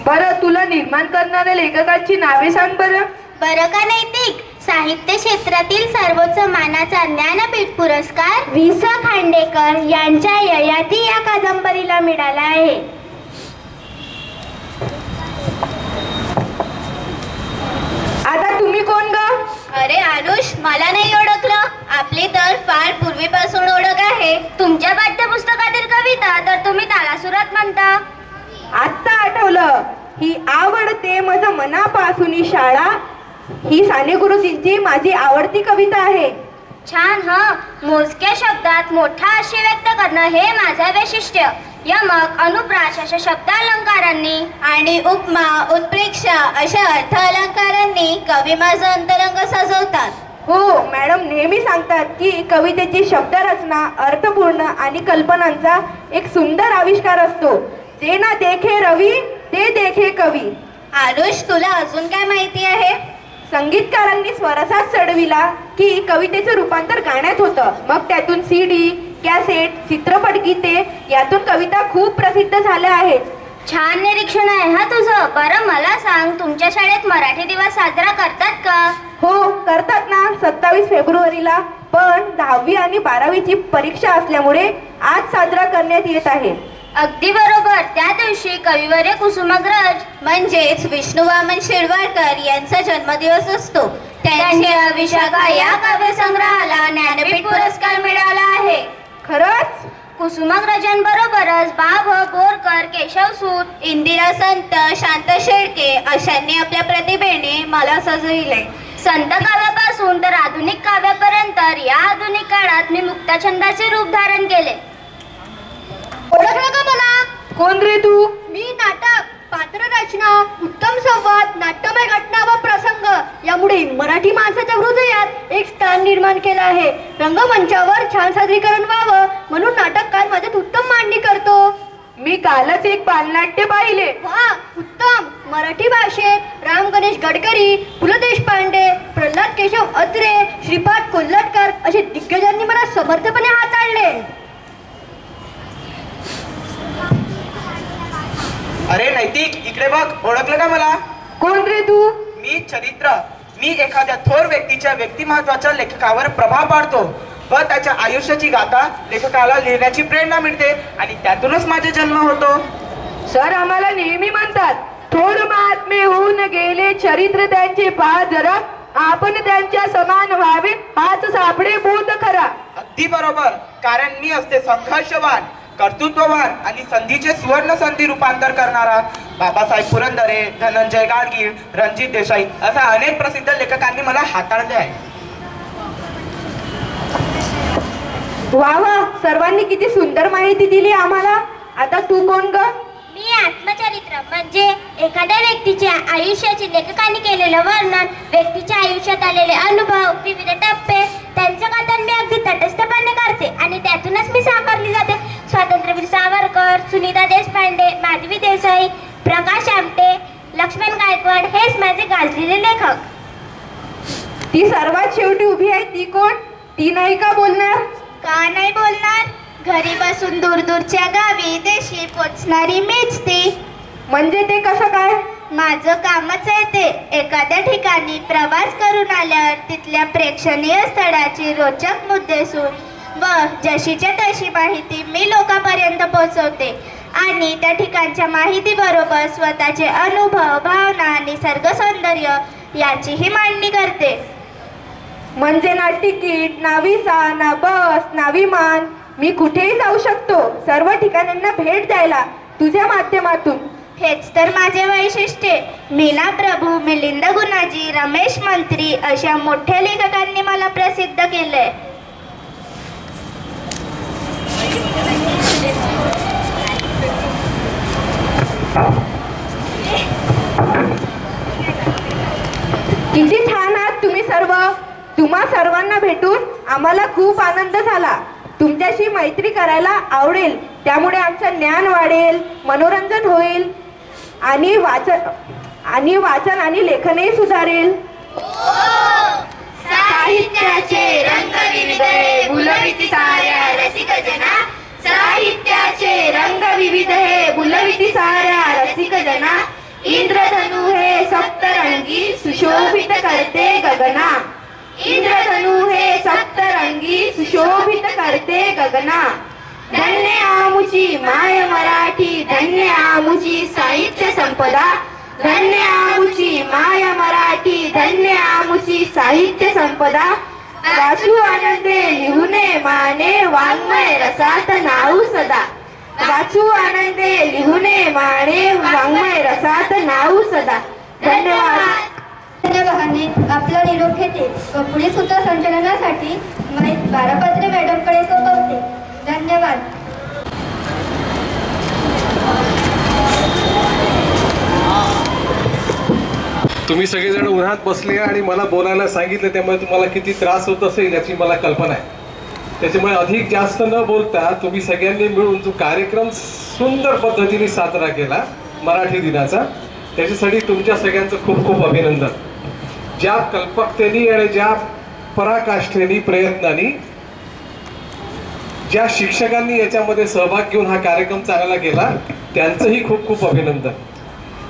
बरं, तुला निर्माण करणाऱ्या लेखकांची नावे सांग बरं. बरं का नैतिक? साहित्य क्षेत्रातील सर्वोच्च मानाचा ज्ञानपीठ पुरस्कार वि.स. खांडेकर यांच्या ययाती या कादंबरीला मिळाला आहे. आता तुम्ही कोण ग? अरे अनुष, मला नाही ओळखलं? आपली तर फार पूर्वीपासून ओळख आहे. तुमच्या पाठ्यपुस्तकातील कविता तर तुम्ही तालासुरात म्हणता. आत्ता आठवलं. ही आवडते मज मनापासून शाळा ही साने गुरुजींची माझी आवडती कविता आहे. छान. मोजक्या शब्दात मोठा आशय व्यक्त करणं हे माझं वैशिष्ट्य. यमक, अनुप्रास अशा शब्दालंकारांनी आणि उपमा, उत्प्रेक्षा अशा अर्थ अलंकारांनी कवी माझं अंतरंग सजवतात. हो, मॅडम नेहमी सांगतात की कवितेची शब्दरचना अर्थपूर्ण आणि कल्पनांचा एक सुंदर आविष्कार असतो. ते ना देखे रवी ते देखे कवी. अनुष, तुला अजून काय माहिती आहे? संगीतकारांनी स्वरसात चढविला की कवितेचं रूपांतर गाण्यात होतं. मग त्यातून CD, कॅसेट, चित्रपट गीते यातून कविता खूप प्रसिद्ध झाल्या आहेत. छान निरीक्षण आहे तुझं. बरं मला सांग, तुमच्या शाळेत मराठी दिवस साजरा करतात का? हो, करतात ना, 27 फेब्रुवारीला. पण 10वी आणि 12वीची परीक्षा असल्यामुळे आज साजरा करण्यात येत आहे. अगदी बरोबर. त्या दिवशी कविवर्य कुसुमाग्रज म्हणजेच विष्णू वामन शिरवाडकर यांचा जन्मदिवस असतो. त्यांच्या विशाखा या काव्यसंग्रहाला ज्ञानपीठ पुरस्कार मिळाला आहे. खरंच? कुसुमाग्रजांबरोबरच बा.भ. बोरकर, केशव सूत, इंदिरा संत, शांत शेळके अशांनी आपल्या प्रतिभेने मला सजविले. संत काव्यापासून तर आधुनिक काव्यापर्यंत या आधुनिक काळात मी मुक्ताछंदाचे रूप धारण केले. ओळखलं का मला? कोण रे तू? मी नाटक, पात्र रचना, उत्तम संवाद, नाट्यमय घटना व प्रसंग यामुळे मराठी माणसाच्या हृदयात एक स्थान निर्माण केलं आहे. रंगमंचावर छान सादरीकरण व्हावं म्हणून नाटककार माझ्यात उत्तम मांडणी करतो. मी कालच एक बालनाट्य पाहिले. वा, उत्तम. मराठी भाषेत राम गणेश गडकरी, पु ल देशपांडे, प्रल्हाद केशव अत्रे, श्रीपाद कोल्हटकर असे दिग्गजांनी मला समर्थपणे हाताळले. अरे नैतिक, इकडे बघ. ओळखलं का मला? कोण रे तू? मी चरित्र. मी एखाद्या थोर व्यक्तीच्या व्यक्तिमत्वाच्या लेखकावर प्रभाव पाडतो व त्याच्या आयुष्याची गाथा लेखकाला लिहिण्याची प्रेरणा मिळते आणि त्यातूनच माझा जन्म होतो. सर आम्हाला नेहमी म्हणतात, थोर महात्मे होऊन गेले चरित्र त्यांचे पहा जरा, आपण त्यांच्या समान व्हावे हाच सापडे बोध खरा. अगदी बरोबर. कारण मी असते संघर्षवान, कर्तृत्ववान आणि संधीचे सुवर्ण संधी रूपांतर करणारा. बाबासाहेब पुरंदरे, धनंजय गाडगीळ, रणजित देसाई अशा अनेक प्रसिद्ध लेखकांनी मला हाताळले आहे. वा वा, सर्वांनी किती सुंदर माहिती दिली आम्हाला. आता तू कोण ग? मी आत्मचरित्र म्हणजे एखाद्या व्यक्तीच्या आयुष्याचे लेखकांनी केलेलं वर्णन, व्यक्तीच्या आयुष्यात आलेले अनुभव, विविध टप्पे, त्यांचं कथन मी अगदी तटस्थपणे करते आणि त्यातूनच मी साकारली जाते. स्वातंत्र्यवीर सावरकर, सुनीता देशपांडे, माधवी देसाई, प्रकाश आमटे, लक्ष्मण गायकवाड हेच माझे गाजलेले लेखक. ती सर्वात शेवटी उभी आहे ती कोण? ती नाही का बोलणार? का नाही बोलणार? घरी बसून दूर दूरच्या गावी देशी पोचणारी मीच ती. म्हणजे ते कसं काय? माझं कामच आहे ते. एखाद्या ठिकाणी प्रवास करून आल्यावर तिथल्या प्रेक्षणीय स्थळाची रोचक मुद्देसूद व जशीच्या तशी माहिती मी लोकांपर्यंत पोहोचवते आणि त्या ठिकाणच्या माहिती बरोबर स्वतःचे अनुभव, भावना, निसर्ग सौंदर्य याचीही मांडणी करते. म्हणजे ना तिकीट, ना विसा, ना बस, ना विमान, मी कुठेही जाऊ शकतो सर्व ठिकाणांना भेट द्यायला तुझ्या माध्यमातून. हेच तर माझे वैशिष्ट्य. मीना प्रभू, मिलिंद गुणाजी, रमेश मंत्री अशा मोठ्या लेखकांनी मला प्रसिद्ध केलंय. किती छान आहात तुम्ही सर्व. तुम्हा सर्वांना भेटून आम्हाला खूप आनंद झाला. तुमच्याशी मैत्री करायला आवडेल, त्यामुळे आमचं ज्ञान वाढेल, मनोरंजन होईल आणि वाचन आणि लेखनही सुधारेल. साहित्याचे रंग विविध हे बुलविती साऱ्या रसिक जना. साहित्याचे रंग विविध हे बुलविती साऱ्या रसिक जना. इंद्रधनु हे सप्तरंगी सुशोभित करते गगना. इंद्रधनु हे सप्तरंगी सुशोभित करते गगना. धन्य आमुची माय मराठी, धन्य आमुची साहित्य संपदा. धन्य आमुची माया मराठी, धन्य आमुची साहित्य संपदा. वाचू आनंदे लिहुने माने, वाङ्मय रसात नाऊ सदा. वाचू आनंदे लिहुने माने, वाङ्मय रसात नाऊ सदा. धन्यवाद. धन्यवाद. आपला निरोप घेते व पुढील सूत्रसंचालनासाठी बारापत्रे मॅडमकडे सोपवते. धन्यवाद. तुम्ही सगळेजण उन्हात बसले आणि मला बोलायला सांगितलं, त्यामुळे तुम्हाला किती त्रास होत असेल याची मला कल्पना आहे. त्याच्यामुळे अधिक जास्त न बोलता तुम्ही सगळ्यांनी मिळून जो कार्यक्रम सुंदर पद्धतीने साजरा केला मराठी दिनाचा, त्याच्यासाठी तुमच्या सगळ्यांचं खूप खूप अभिनंदन. ज्या कल्पकतेने आणि ज्या पराकाष्ठेने प्रयत्नांनी ज्या शिक्षकांनी याच्यामध्ये सहभाग घेऊन हा कार्यक्रम चांगला केला त्यांचंही खूप खूप अभिनंदन.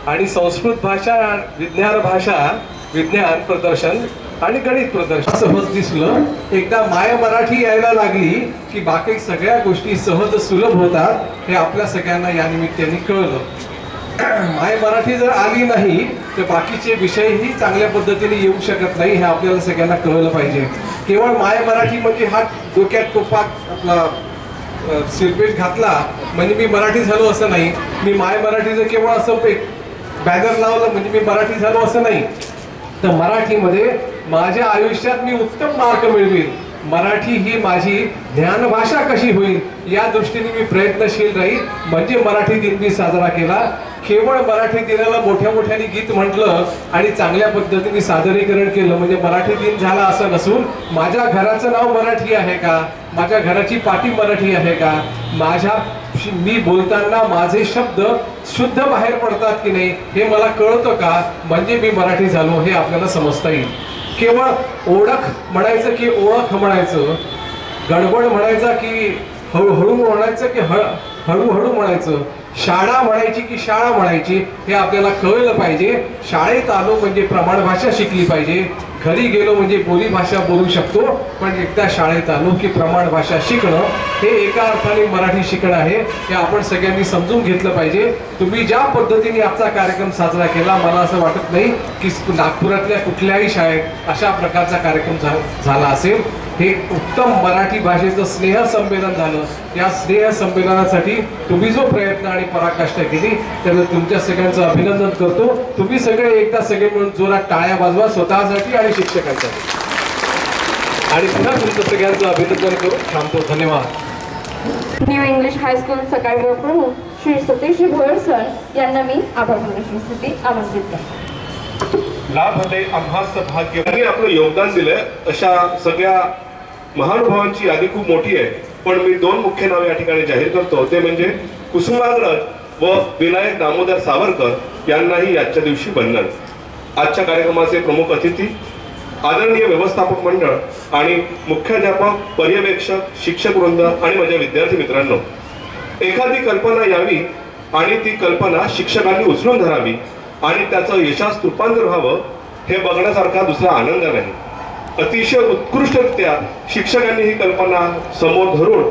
आणि संस्कृत भाषा, विज्ञान प्रदर्शन आणि गणित प्रदर्शन सहज दिसलं. एकदा माय मराठी यायला लागली की बाकी सगळ्या गोष्टी सहज सुलभ होतात, हे आपल्या सगळ्यांना या निमित्ताने कळलं. माय मराठी जर आली नाही तर बाकीचे विषयही चांगल्या पद्धतीने येऊ शकत नाही, हे आपल्याला सगळ्यांना कळलं पाहिजे. केवळ माय मराठी म्हणजे हा डोक्यात टोपात आपला सिरपेट घातला म्हणजे मी मराठी झालो असं नाही. मी माय मराठीचं केवळ असं एक बॅनर लावलं म्हणजे मी मराठी झालो असं नाही. तर मराठीमध्ये माझ्या आयुष्यात मी उत्तम मार्क मिळवील, मराठी ही माझी ज्ञानभाषा कशी होईल या दृष्टीने मी प्रयत्नशील राहील. म्हणजे मराठी दिन मी साजरा केला. केवळ मराठी दिनाला मोठ्या मोठ्याने गीत म्हटलं आणि चांगल्या पद्धतीने सादरीकरण केलं म्हणजे मराठी दिन झाला असं नसून, माझ्या घराचं नाव मराठी आहे का, माझ्या घराची पाटी मराठी आहे का, मी बोलताना माझे शब्द शुद्ध बाहेर पडतात की नाही हे मला कळतं का, म्हणजे मी मराठी झालो हे आपल्याला समजता येईल. केवळ ओळख म्हणायचं की ओळख म्हणायचं, गडबड म्हणायचा की हळूहळू म्हणायचं की हळूहळू म्हणायचं, शाळा म्हणायची की शाळा म्हणायची हे आपल्याला कळलं पाहिजे. शाळेत आलो म्हणजे प्रमाण भाषा शिकली पाहिजे, घरी गेलो म्हणजे बोली भाषा बोलू शकतो, पण एकदा शाळेत आलो की प्रमाण भाषा शिकणं हे एका अर्थाने मराठी शिकणं आहे, हे आपण सगळ्यांनी समजून घेतलं पाहिजे. तुम्ही ज्या पद्धतीने आजचा कार्यक्रम साजरा केला, मला असं वाटत नाही की नागपुरातल्या कुठल्याही शाळेत अशा प्रकारचा कार्यक्रम झाला असेल. हे उत्तम मराठी भाषेचं स्नेह संमेलन झालं. या स्नेह संमेलनासाठी तुम्ही जो प्रयत्न आणि पराकाष्ठा केली त्याला तुमच्या सगळ्यांचं अभिनंदन करतो. तुम्ही सगळे एकदा सगळे मिळून जोरात टाळ्या वाजवा स्वतःसाठी आणि शिक्षकांसाठी. आणि पुन्हा तुमचं सगळ्यांचं अभिनंदन करून थांबतो. धन्यवाद. न्यू इंग्लिश हायस्कूल सकाळी प्रमुख श्री सतीश भोयर सर यांना मी आभार मानण्यासाठी आमंत्रित करतो. लाभले आम्हास भाग्य यांनी आपलं योगदान दिलंय अशा सगळ्या महानुभावांची यादी खूप मोठी आहे, पण मी दोन मुख्य नावे या ठिकाणी जाहीर करतो. ते म्हणजे कुसुमाग्रज व विनायक दामोदर सावरकर यांनाही आजच्या दिवशी वंदन. आजच्या कार्यक्रमाचे प्रमुख अतिथी, आदरणीय व्यवस्थापक मंडळ आणि मुख्याध्यापक, पर्यवेक्षक, शिक्षक वृंद आणि माझ्या विद्यार्थी मित्रांनो, एखादी कल्पना यावी आणि ती कल्पना शिक्षकांनी उचलून धरावी आणि त्याचं यशास रूपांतर व्हावं हे बघण्यासारखा दुसरा आनंद नाही. अतिशय उत्कृष्टरित्या शिक्षकांनी ही कल्पना समोर धरून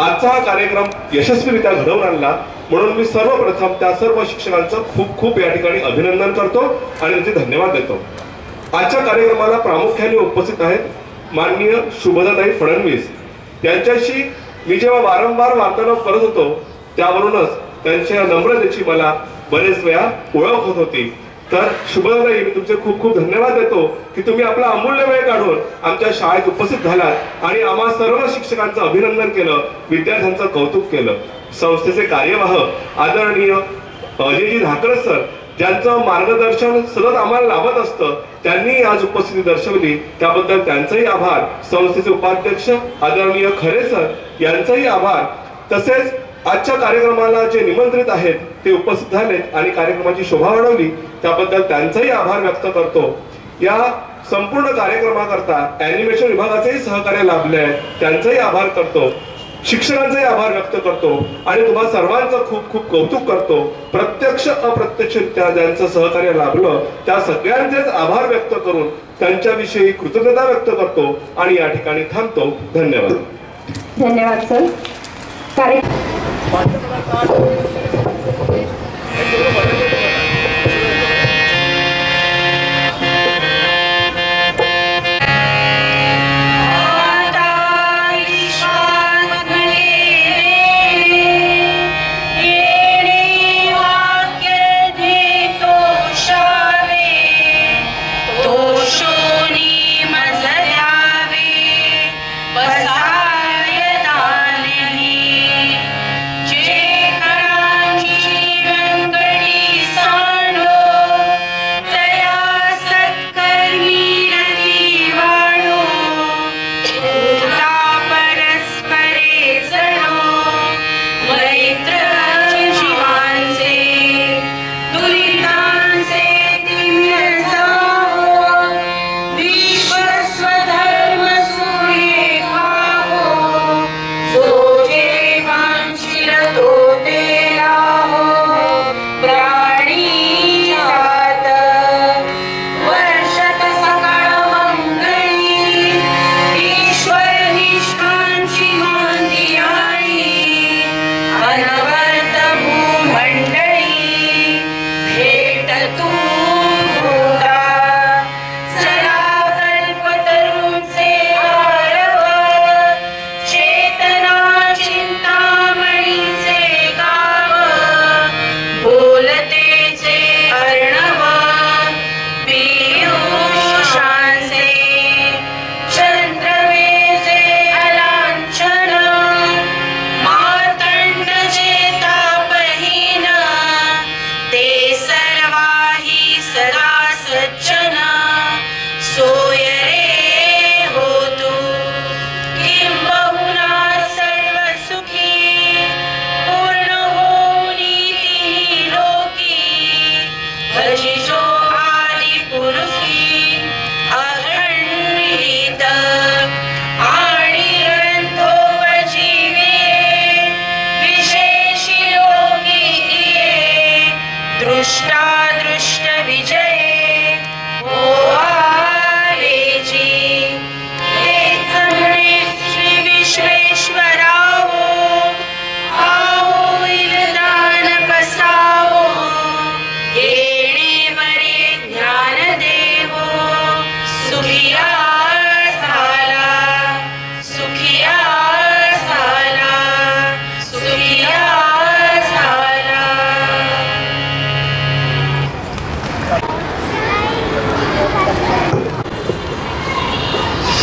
आजचा हा कार्यक्रम यशस्वीरित्या घडवून आणला, म्हणून मी सर्वप्रथम त्या सर्व शिक्षकांचं खूप खूप या ठिकाणी अभिनंदन करतो आणि त्यांचे धन्यवाद देतो. आजच्या कार्यक्रमाला प्रामुख्याने उपस्थित आहेत माननीय शुभदाताई फडणवीस. यांच्याशी मी जेव्हा वारंवार वार्तालाप करत होतो त्यावरूनच त्यांच्या नम्रतेची मला बरेच वेळा ओळख होत होती. तर शुभदाताई, मी तुमचे खूप खूप धन्यवाद देतो की तुम्ही आपला अमूल्य वेळ काढून आमच्या शाळेत उपस्थित झालात आणि आम्हा सर्व शिक्षकांचं अभिनंदन केलं, विद्यार्थ्यांचं कौतुक केलं. संस्थेचे कार्यवाह आदरणीय अजयजी धाकरस सर, ज्यांचं मार्गदर्शन सतत आम्हाला लाभत असतं, त्यांनी आज उपस्थिती दर्शवली त्याबद्दल त्यांचंही आभार. संस्थेचे उपाध्यक्ष आदरणीय खरे सर यांचाही आभार. तसेच आजच्या कार्यक्रमाला जे निमंत्रित आहेत ते उपस्थित झालेत आणि कार्यक्रमाची शोभा वाढवली त्याबद्दल त्यांचाही आभार व्यक्त करतो. या संपूर्ण कार्यक्रमाकरता ॲनिमेशन विभागाचेही सहकार्य लाभले आहे, त्यांचाही आभार करतो. शिक्षकांचाही आभार व्यक्त करतो आणि तुम्हा सर्वांचं खूप खूप कौतुक करतो. प्रत्यक्ष अप्रत्यक्षरित्या ज्यांचं सहकार्य लाभलं त्या सगळ्यांचेच आभार व्यक्त करून त्यांच्याविषयी कृतज्ञता व्यक्त करतो आणि या ठिकाणी थांबतो. धन्यवाद. धन्यवाद सर.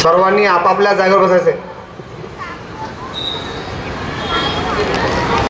सर्वांनी आपापल्या जागेवर बसायचे.